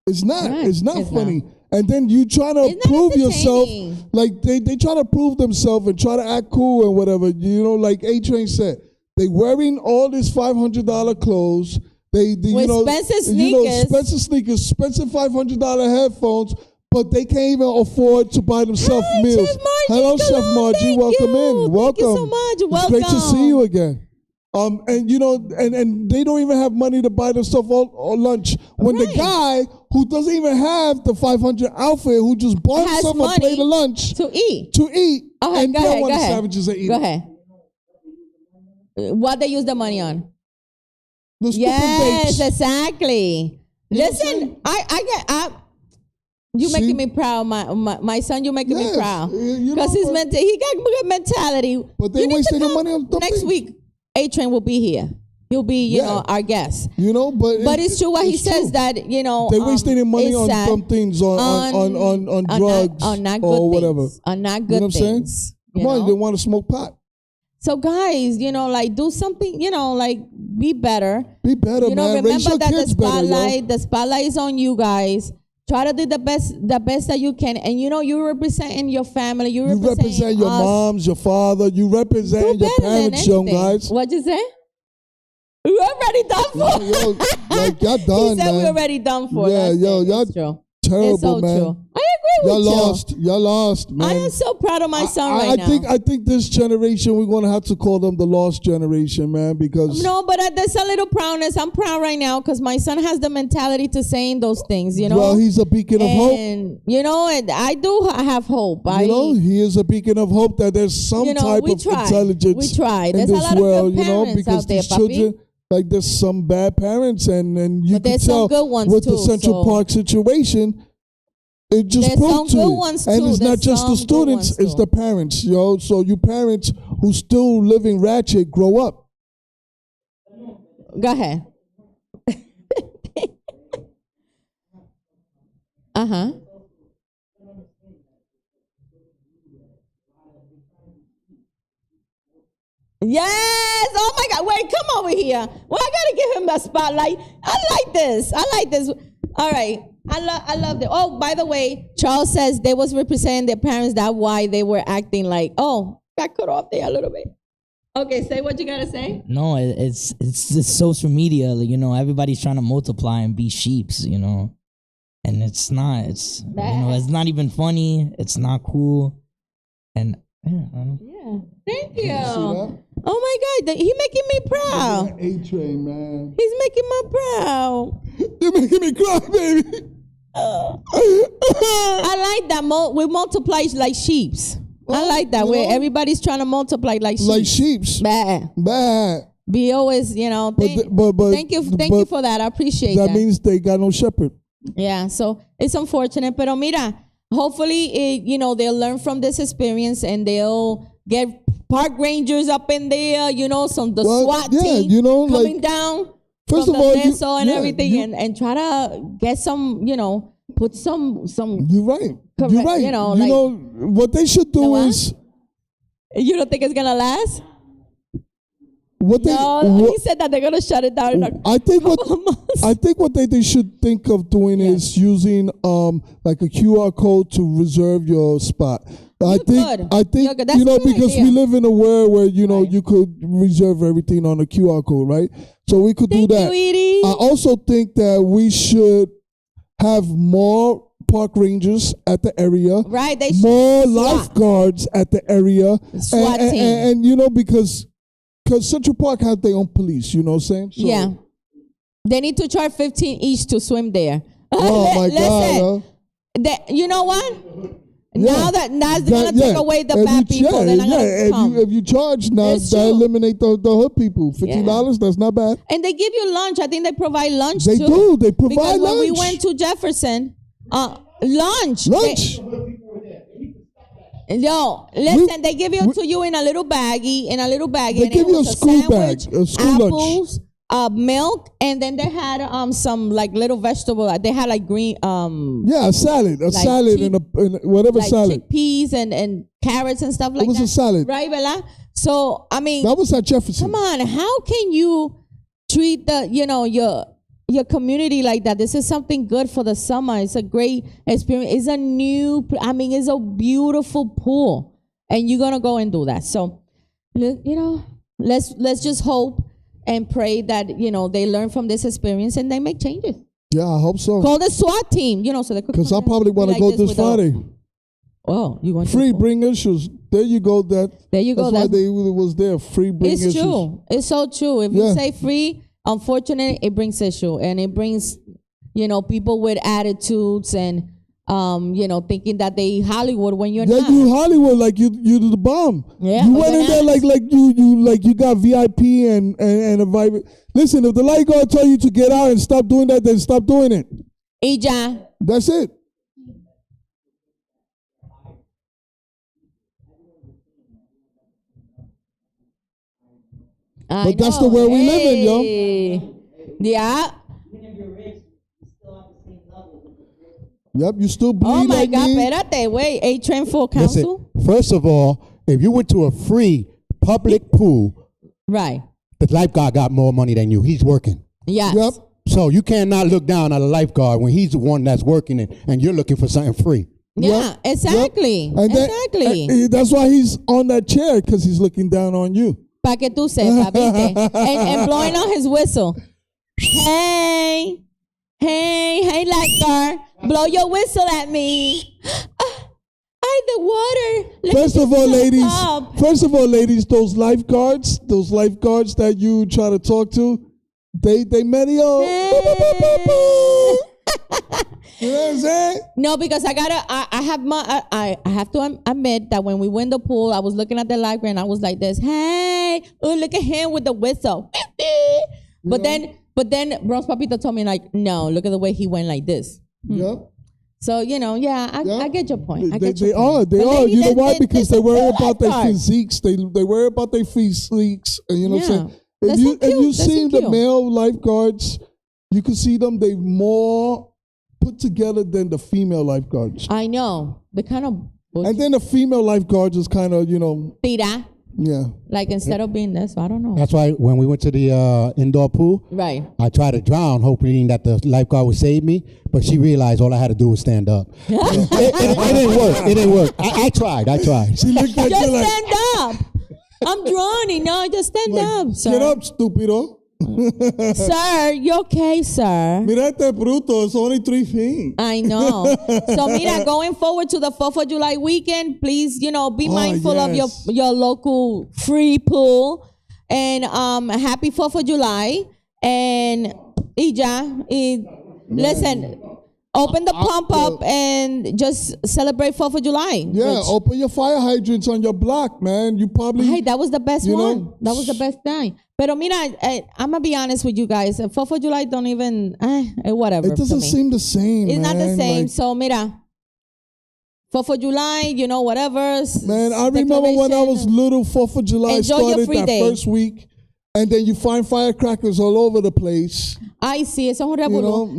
It's not funny. Not. And then you try to prove yourself, like they try to prove themselves and try to act cool and whatever. Like A-Train said, they wearing all these $500 clothes. Expensive sneakers, expensive $500 headphones, but they can't even afford to buy themselves meals. Hello, Chef Margie. Welcome in. Welcome. Thank you so much. Welcome. It's great to see you again. And they don't even have money to buy themselves all lunch. When the guy who doesn't even have the 500 outfit, who just bought himself a plate of lunch to eat, and they're one of the savages that eat. Go ahead. What they use the money on? The stupid dates. Exactly. Listen, you making me proud, my son. You making me proud because he got good mentality. But they wasting their money on next week. A-Train will be here. He'll be, our guest. But it's true what he says that they wasting their money on dumb things, on drugs, on not good or whatever, things, on not good things. Come on, they want to smoke pot. So guys, like do something, like be better. Be better, man. Remember Raise your that kids the spotlight is on you guys. Try to do the best that you can, and you're representing your family. You represent your moms, your father. You represent your parents, young guys. What'd you say? We're already done for. Like y'all done, he said man. we're already done for. Yeah, y'all terrible, it's so man. True. I agree with you. Y'all lost, man. I am so proud of my son right now. I think this generation, we're going to have to call them the lost generation, man, because... No, but there's a little proudness. I'm proud right now because my son has the mentality to saying those things, Well, he's a beacon of hope. And, I do have hope. He is a beacon of hope that there's some type of intelligence we try. in There's this a lot world, of good parents because out there, these children... Like there's some bad parents, and you can tell good ones with too, the Central Park situation, it just proved to you. And it's not just the students, it's the parents, So you parents who still living ratchet, grow up. Go ahead. Yes! Oh my God! Wait, come over here. Well, I gotta give him the spotlight. I like this. All right. I love it. Oh, by the way, Charles says they was representing their parents. That's why they were acting like, got cut off there a little bit. Okay, say what you gotta say. No, it's the social media. Everybody's trying to multiply and be sheeps. And it's not. It's not even funny. It's not cool. And Yeah. Thank you. that? Oh my God, he making me proud. A-Train, man. He's making me proud. You're making me cry, baby. I like that. We multiply like sheeps. I like that, where everybody's trying to multiply like sheep. Like sheeps. Bad. Be always, thank you for that. I appreciate that. That means they got no shepherd. Yeah, so it's unfortunate, pero mira, hopefully, they'll learn from this experience and they'll get park rangers up in there, the SWAT team coming down first from of all, the and everything, and try to get some, put some. You're right. You're right. What they should do is. You don't think it's gonna last? He said that they're gonna shut it down in I think what they should think of doing is using like a QR code to reserve your spot. I think because we live in a world where you could reserve everything on a QR code, right? So we could do that. I also think that we should have more park rangers at the area. Right, they more lifeguards at the area. SWAT team. And because Central Park has their own police, you know what I'm saying? So, yeah. They need to charge $15 each to swim there. Oh my God. You know what? Yeah. Now it's going to take away the bad people. They're not gonna come. If you charge now, that eliminate the hood people. $15, that's not bad. And they give you lunch. I think they provide lunch too. They do. They provide because lunch. When we went to Jefferson, lunch. Listen, they give it to you in a little baggie. They give you a school bag, a school apples, milk, and then they had some like little vegetable. They had like green a salad, and whatever like salad, chickpeas and carrots and stuff like that. It was a salad, right, Bella? So I mean, that was at Jefferson. Come on, how can you treat your community like that? This is something good for the summer. It's a great experience. It's it's a beautiful pool, and you're gonna go and do that. So, let's just hope and pray that they learn from this experience and they make changes. Yeah, I hope so. Call the SWAT team, so they could. Because I probably want to go this Friday. Oh, you want free bring issues? There you go. There you go. That's why they was there. Free bring issues. It's true. It's so true. If you say free. Unfortunately, it brings issue, and it brings, people with attitudes and, thinking that they Hollywood when you're not. Yeah, you Hollywood like you the bomb. Yeah, you went in there like you got VIP and a vibe. Listen, if the lifeguard tell you to get out and stop doing that, then stop doing it. Ija. That's it. But that's the way we live in, yo. Yeah. Yep, you still bleed. Oh my like God, me. espérate, wait, A-Train full council? Listen, first of all, if you went to a free public pool, right, the lifeguard got more money than you. He's working. Yes. Yep. So you cannot look down at a lifeguard when he's the one that's working and you're looking for something free. Yeah, exactly. Yep. Exactly. That's why he's on that chair, because he's looking down on you. Pa' que tú sepas, ¿viste? and blowing on his whistle. Hey, lifeguard, blow your whistle at me. The water. First of all, ladies, those lifeguards that you try to talk to, they medio. Hey. You know what I'm saying? No, because I have to admit that when we went to the pool, I was looking at the lifeguard and I was like this. Hey, oh, look at him with the whistle. But then Bronx Papito told me like, no, look at the way he went like this. Yep. So, I get your point. They are. You know why? Because they worry about their physiques. They worry about their physiques. And you know what I'm saying? If you see the male lifeguards, you can see them. They more put together than the female lifeguards. I know. They kind of. And then the female lifeguards is kind of, Tira. Yeah. Like instead of being this, I don't know. That's why when we went to the indoor pool, right, I tried to drown, hoping that the lifeguard would save me, but she realized all I had to do was stand up. It didn't work. I tried. She looked at just stand up. I'm drowning. No, just stand up. Sir. Get up, stupido. Sir, you okay, sir? Mira este bruto, it's only 3 feet. I know. So, mira, going forward to the 4th of July weekend, please, be mindful of your local free pool. And happy 4th of July. And listen, open the pump up and just celebrate 4th of July. Yeah, open your fire hydrants on your block, man. You probably... Hey, that was the best one. That was the best thing. Pero mira, I'm going to be honest with you guys. 4th of July don't even... whatever. It doesn't seem the same, It's not the same. Like, so, mira... 4th of July, whatever. Man, I remember when I was little, 4th of July started that day. first week. And then you find firecrackers all over the place. I see. It's un revolú.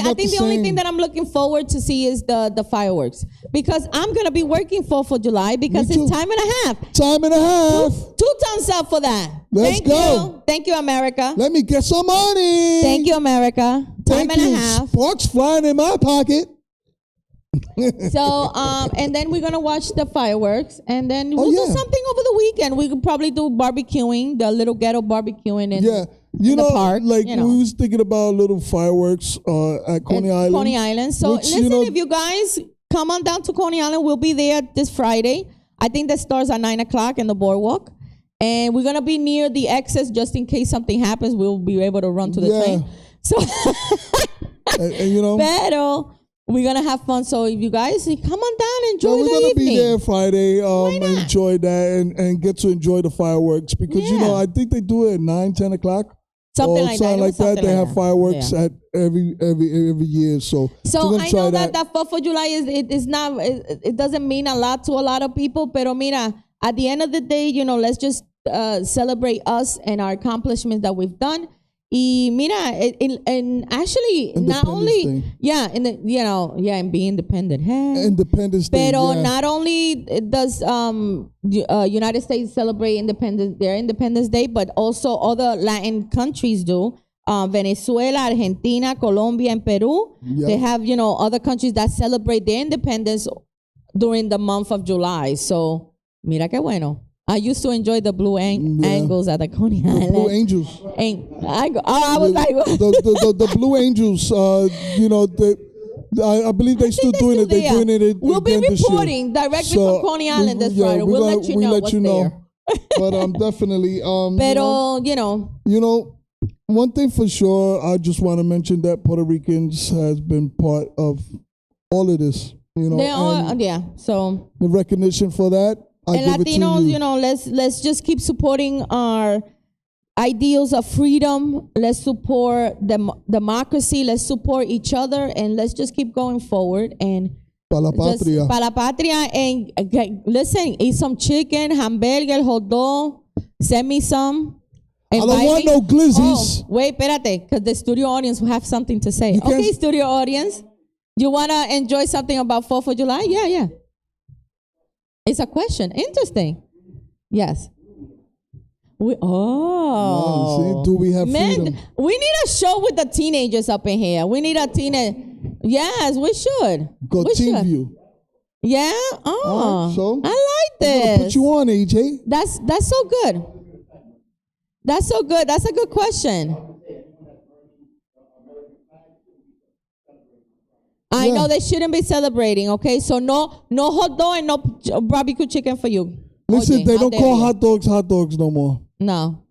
I think the only thing that I'm looking forward to see is the fireworks. Because I'm going to be working 4th of July because it's time and a half. Time and a half. Two thumbs up for that. Let's go. Thank you, America. Let me get some money. Thank you, America. Time and a half. Sparks flying in my pocket. So, and then we're going to watch the fireworks. And then we'll do something over the weekend. We could probably do barbecuing, the little ghetto barbecuing in the park. We was thinking about little fireworks at Coney Island. Coney Island. So, listen, if you guys come on down to Coney Island, we'll be there this Friday. I think the starts at 9 o'clock in the boardwalk. And we're going to be near the exits just in case something happens. We'll be able to run to the train. So, pero we're going to have fun. So if you guys come on down, enjoy the evening. We're going to be there Friday, enjoy that and get to enjoy the fireworks. Because, I think they do it at 9, 10 o'clock. Something like that. They have fireworks at every year. So I know that 4th of July it doesn't mean a lot to a lot of people. Pero mira, at the end of the day, let's just celebrate us and our accomplishments that we've done. Y mira, and actually, not only, and be independent. Hey. Independence Day. Pero not only does United States celebrate their Independence Day, but also other Latin countries do. Venezuela, Argentina, Colombia, and Peru. Yep. They have, other countries that celebrate their independence during the month of July. So, mira qué bueno. I used to enjoy the blue angles at the Coney Island. Blue Angels. I was like... the Blue Angels, I believe they're still doing it. They're doing it We'll be reporting directly from Coney Island this Friday. We'll let you know what's there. But definitely... Pero, one thing for sure, I just want to mention that Puerto Ricans has been part of all of this. They are, so... The recognition for that. And Latinos, let's just keep supporting our ideals of freedom. Let's support democracy. Let's support each other, and let's just keep going forward. And pa la patria. Pa la patria. And listen, eat some chicken, hamburger, hot dog. Send me some. I don't want no glizzies. Oh, wait, espérate, because the studio audience will have something to say. Okay, studio audience, you want to enjoy something about 4th of July? Yeah. It's a question. Interesting. Yes. Do we have freedom? We need a show with the teenagers up in here. We need a teenage. Yes, we should. Team View. Yeah. Oh, so I like this. I'm gonna put you on, AJ. That's so good. That's so good. That's a good question. I know they shouldn't be celebrating, okay? So no hot dog and no barbecue chicken for you. Listen, they don't call hot dogs no more. No.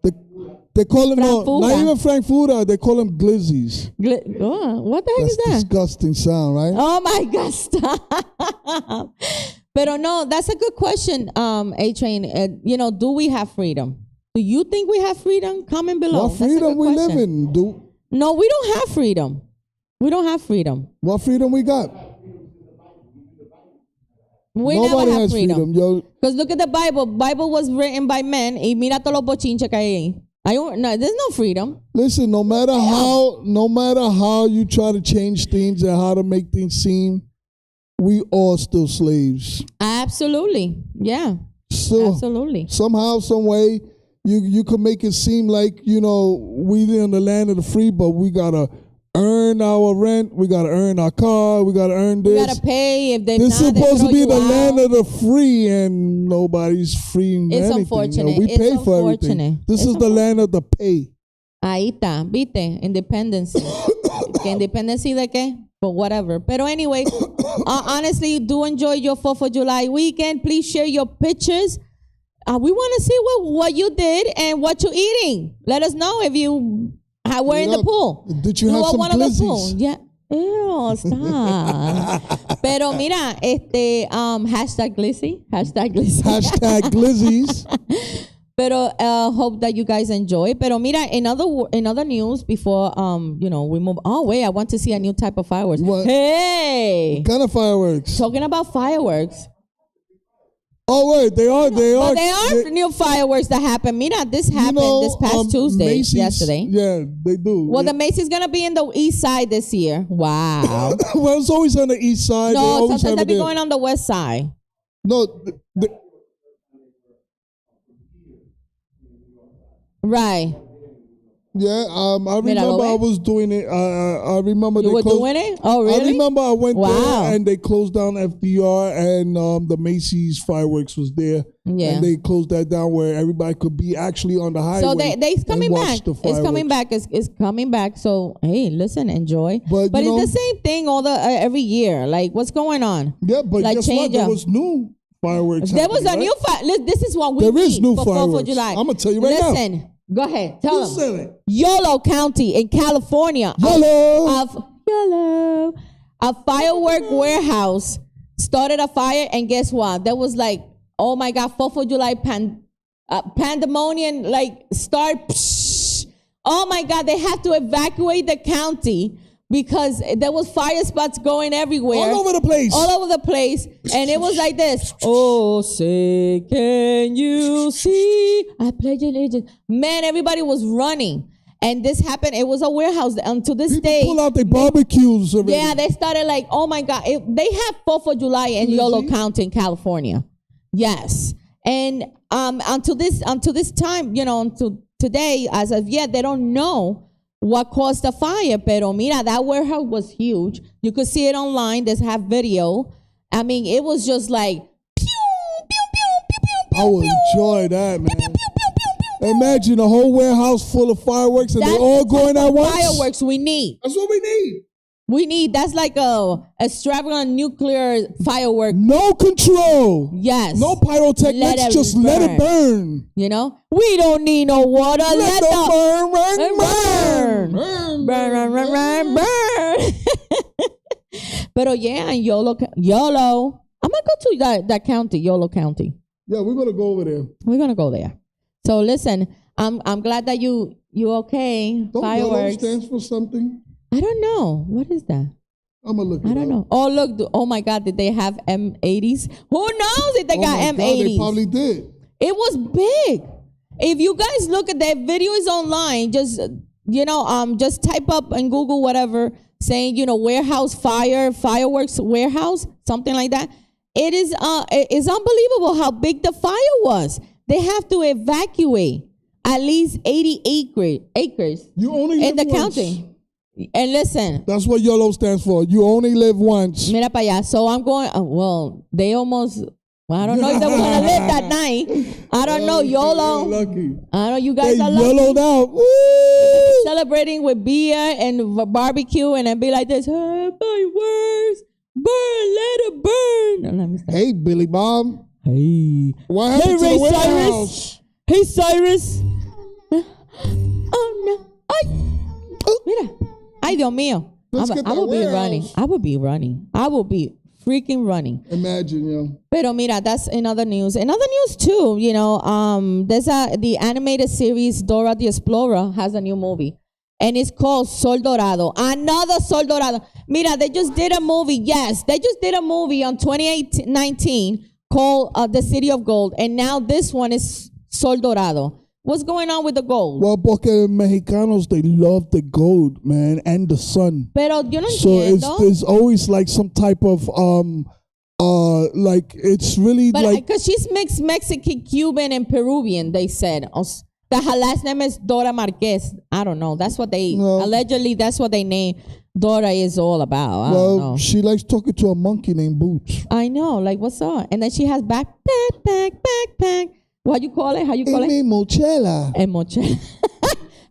They call them, not even Frankfurter, they call them glizzies. What the heck is that? That's disgusting sound, right? Oh my God, stop. But no, that's a good question, A-Train. Do we have freedom? Do you think we have freedom? Comment below. What freedom we live in? No, we don't have freedom. We don't have freedom. What freedom we got? We Nobody never have has freedom, yo. Because look at the Bible. Bible was written by men. Y mira todos los bochinches que hay ahí. No, there's no freedom. Listen, no matter how you try to change things and how to make things seem, we are still slaves. Absolutely. Yeah. So absolutely. Somehow, some way, you can make it seem like, we in the land of the free, but we gotta earn our rent, we gotta earn our car, we gotta earn this. We gotta pay. If they this is supposed to be the land out. of the free, and nobody's freeing it's anything. Unfortunate. We pay for everything. This is the land of the pay. Ahí está, ¿viste? Independency. ¿Que independency de qué? But whatever. Pero anyway, honestly, do enjoy your 4th of July weekend. Please share your pictures. We want to see what you did and what you're eating. Let us know if you were in the pool. Did you have some one of the pool. glizzies? Yeah. Ew, stop. Pero mira, hashtag glizzy. Hashtag glizzy. Hashtag glizzies. Pero hope that you guys enjoy. Pero mira, in other news, before we move. Oh wait, I want to see a new type of fireworks. What? Hey, What kind of fireworks? talking about fireworks. Oh wait, they are. But they are new fireworks that happen. Mira, this happened this past Tuesday, Macy's, yesterday. Yeah, they do. Well, the Macy's gonna be in the east side this year. Wow. Well, it's always on the east side. They No, always sometimes have they it be there. going on the west side. No, Right. yeah. I Míralo, remember I ve. was doing it. I remember You they were closed. doing it? Oh, really? I remember I went Wow. there and they closed down FDR and the Macy's fireworks was there. Yeah. And they closed that down where everybody could be actually on the highway. So it's coming and back. watch the It's coming fireworks. back. It's coming back. So hey, listen, enjoy. But, But you know- it's the same thing all every year. Like, what's going on? Yeah, but Like, guess what? change There up. was new fireworks. There was a happening, new right? This is what we There need is new for 4th of fireworks. July. I'ma tell you right now. Listen, go ahead. Tell Who them. said it? Yolo County in California. Yolo. A firework warehouse started a fire, and guess what? There was like, oh my God, 4th of July pandemonium, like start. Psh. Oh my God, they had to evacuate the county because there was fire spots going everywhere. All over the place. All over the place. And it was like this. Oh, say, can you see? I pledge allegiance. Man, everybody was running. And this happened. It was a warehouse. And to this People day. pull out their barbecues already. Yeah, they started like, oh my God. They have 4th of July in Yolo County in California. Yes. And until this time, until today, as of yet, they don't know what caused the fire. Pero mira, that warehouse was huge. You could see it online. There's have video. I mean, it was just like pew, pew, pew, pew, pew, I would pew, enjoy that, man. pew, pew, pew, pew, pew. Imagine a whole warehouse full of fireworks and they That's all the going type at of once. fireworks we need. That's what we need. We need. That's like a extravagant nuclear firework. No control. Yes. No pyrotechnics. Just let it burn. You know, we don't need no water. Let the the burn, burn, burn, burn, burn, burn. But yeah, in Yolo. I'm gonna go to that county, Yolo County. Yeah, we're gonna go over there. We're gonna go there. So listen, I'm glad that you okay. Don't yellow Fireworks. stands for something? I don't know what is that. I'm gonna look it I don't up. know. Oh look! Oh my God! Did they have M80s? Who knows if they Oh got my God, M80s? they probably did. It was big. If you guys look at that video, is online. Just just type up in Google whatever, saying warehouse fire, fireworks warehouse, something like that. It is it's unbelievable how big the fire was. They have to evacuate at least 80 acres You only in live the once. county. And listen, That's what YOLO stands for. You only live once. mira para allá. So I'm going. Well, they almost. Well, I don't know if they were gonna live that night. I don't know. They're YOLO. lucky. I know you They guys are lucky. yellowed out. Woo! Celebrating with beer and barbecue, and then be like this. Hey, fireworks, burn, let it burn. No, let me stop. Hey, Billy Bob. Hey, What happened Hey, to Ray the Cyrus. warehouse? Hey, Cyrus. Oh no! Ay, mira. Ay, Dios mío. Let's I get that will be running. warehouse. I will be running. I will be freaking running. Imagine, yo. Pero mira, that's in other news. In other news too, there's the animated series Dora the Explorer has a new movie. And it's called Sol Dorado. Another Sol Dorado. Mira, they just did a movie. Yes, they just did a movie on 2019 called The City of Gold. And now this one is Sol Dorado. What's going on with the gold? Well, porque Mexicanos, they love the gold, man, and the sun. Pero yo no So entiendo. it's always like some type of like it's really But like because she's mixed Mexican, Cuban, and Peruvian, they said. That her last name is Dora Marquez. I don't know. That's what they allegedly. That's what they name Dora is all about. I don't know. she likes talking to a monkey named Boots. I know. Like what's up? And then she has backpack. What you call it? How you call it? Amy Mochela. And mochila.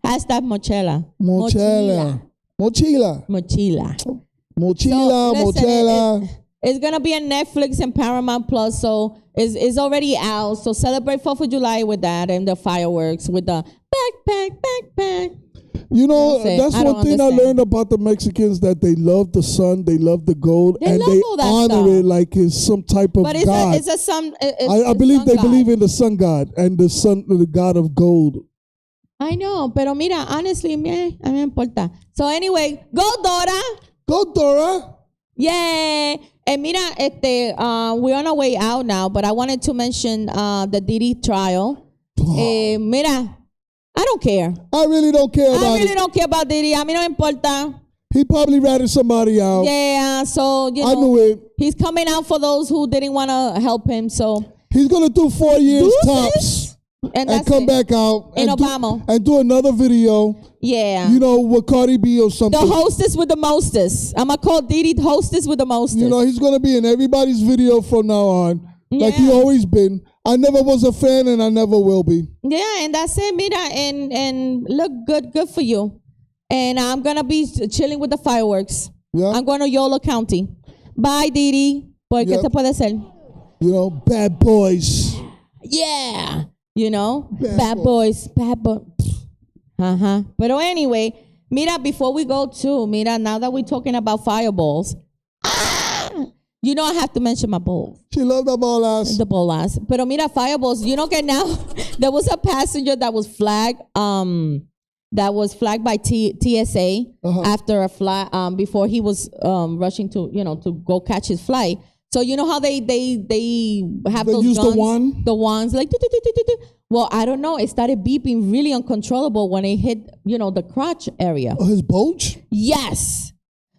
Hashtag mochila. Mochila. Mochila. Mochila. Mochila. So, listen, Mochila. It's gonna be on Netflix and Paramount Plus, so it's already out. So celebrate 4th of July with that and the fireworks with the backpack. You know, that's I one don't thing I understand. learned about the Mexicans, that they love the sun, they love the gold, They and love they all that honor stuff. it like it's some type of But it's god. a sun. I believe they believe in the sun god and the sun, the god of gold. I know, pero mira, honestly, a mí me importa. So anyway, go Dora. Go, Dora. Yay! And mira, we're on our way out now, but I wanted to mention the Diddy trial. Mira, I don't care. I really don't care I about really it. don't care about Diddy. A mí no me importa. He probably ratted somebody out. Yeah, so, you know. I knew it. He's coming out for those who didn't want to help him, so. He's going to do 4 years Deuces. tops And and that's come it. back out In and Obama. do another video, Yeah. you know, with Cardi B or something. The hostess with the mostest. I'm going to call Diddy hostess with the mostest. You know, he's going to be in everybody's video from now on, like he Yeah. always been. I never was a fan and I never will be. Yeah, and that's it, mira, and look good for you. And I'm going to be chilling with the fireworks. Yeah. I'm going to Yolo County. Bye, Diddy. ¿Por qué Yep. se puede hacer? You know, bad boys. Yeah. You know, Bad boys. But anyway, mira, before we go to, mira, now that we're talking about fireballs, you know I have to mention my balls. She loved the bolas. The bolas. Pero mira, fireballs, you know que now there was a passenger that was flagged by TSA after a flight, before he was rushing to, to go catch his flight. So you know how they have They those use the guns? wand? The wands, like, well, I don't know. It started beeping really uncontrollable when it hit, the crotch area. Oh, his bulge? Yes.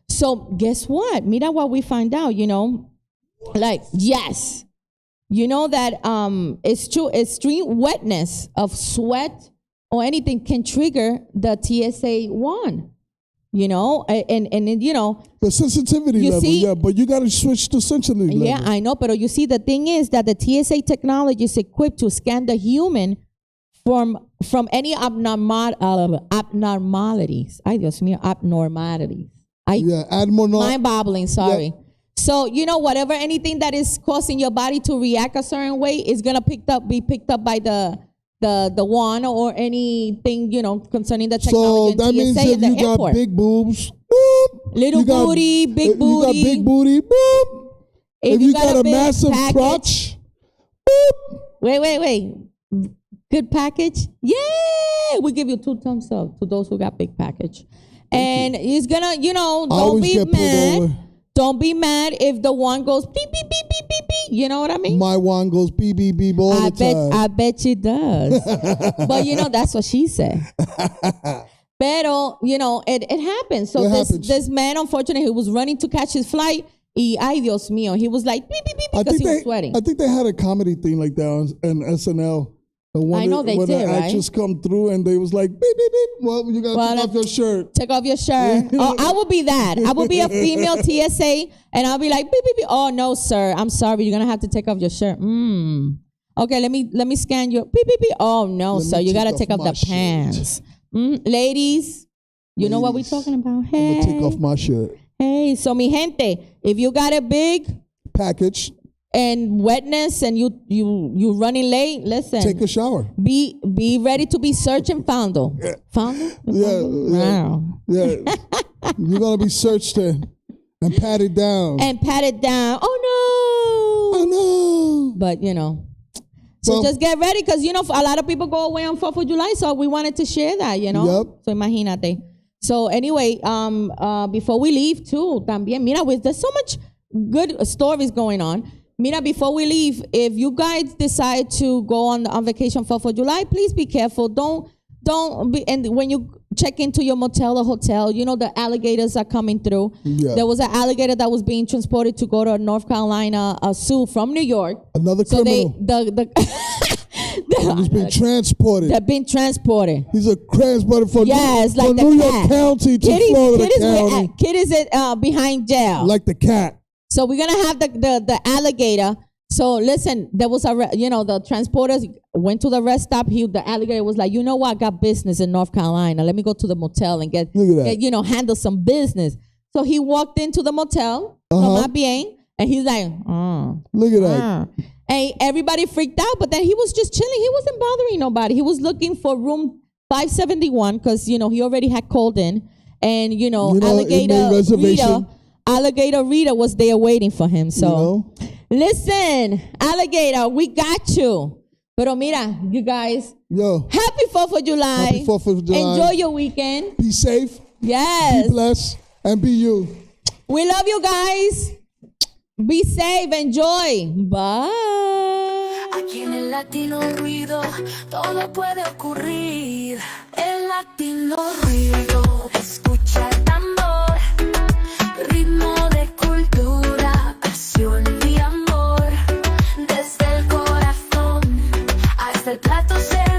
So guess what? Mira what we find out, like, yes. You know that it's true. Extreme wetness of sweat or anything can trigger the TSA wand, and The sensitivity You level, see- yeah, but you got to switch to sensitivity yeah, level. I know. But you see, the thing is that the TSA technology is equipped to scan the human from any abnormalities. Ay, Dios mío, abnormalities. Mind-boggling, sorry. Yeah. So, whatever, anything that is causing your body to react a certain way is going to be picked up by the wand or anything, concerning the So technology in that means TSA if in the you got airport. big boobs, boop. Little You got- booty, big if You got booty. big booty, boop. If you got a big massive package- crotch, boop. Wait. Good package? Yeah! We give you 2 thumbs up to those who got big package. And he's gonna, don't always be get pulled mad. over. Don't be mad if the one goes beep, beep, beep, beep, beep, beep. You know what I mean? My wand goes beep, beep, beep all the time. I bet she does. But that's what she said. Pero, it happens. So It happens. this man, unfortunately, he was running to catch his flight. Y, ay, Dios mío. He was like, beep, beep, beep, because he was sweating. I think they had a comedy thing like that on SNL. I know they when did, the right? actors come through and they was like, beep, beep, beep. Well, you got to take off your shirt. Take off your shirt. Oh, I will be that. I will be a female TSA, and I'll be like, beep, beep, beep. Oh, no, sir. I'm sorry. You're going to have to take off your shirt. Okay, let me scan your beep, beep, beep. Oh, no, Let sir. me You got to take take off off my the shirt. pants. Ladies, you know what we're talking about. I'm going to take Hey. off my shirt. Hey, so mi gente, if you got a big Package, and wetness and you running late, listen. take a shower. Be ready to be searched and found. Found? Yeah. Wow. Yeah. You're going to be searched and patted down. And pat it down. Oh no. Oh, no. But so Well- just get ready because a lot of people go away on 4th of July, so we wanted to share that. Yep. So imagínate. So anyway, before we leave too, también mira, there's so much good stories going on. Mira, before we leave, if you guys decide to go on vacation 4th of July, please be careful. Don't be, and when you check into your motel or hotel, the alligators are coming through. Yeah. There was an alligator that was being transported to go to a North Carolina zoo from New York. Another So criminal. He's been transported. they've been transported. He's a transported from, Yes, like from the New York cat. County to Florida County. Kid is behind jail. Like the cat. So we're gonna have the alligator So listen, there was the transporters went to the rest stop. The alligator was like, you know what? I got business in North Carolina. Let me go to the motel and handle some business. So he walked into the motel, Tomás Bien, and he's like, look at that. And everybody freaked out, but then he was just chilling. He wasn't bothering nobody. He was looking for room 571 because, he already had called in. And, Alligator Rita was there waiting for him. So, listen, Alligator, we got you. Pero mira, you guys, happy 4th of July. Happy 4th of July. Enjoy your weekend. Be safe. Yes. Be blessed. And be you. We love you guys. Be safe. Enjoy. Bye. Aquí en el Latino Ruido todo puede ocurrir. El Latino Ruido, escucha el tambor, ritmo de cultura, pasión y amor, desde el corazón hasta el plato se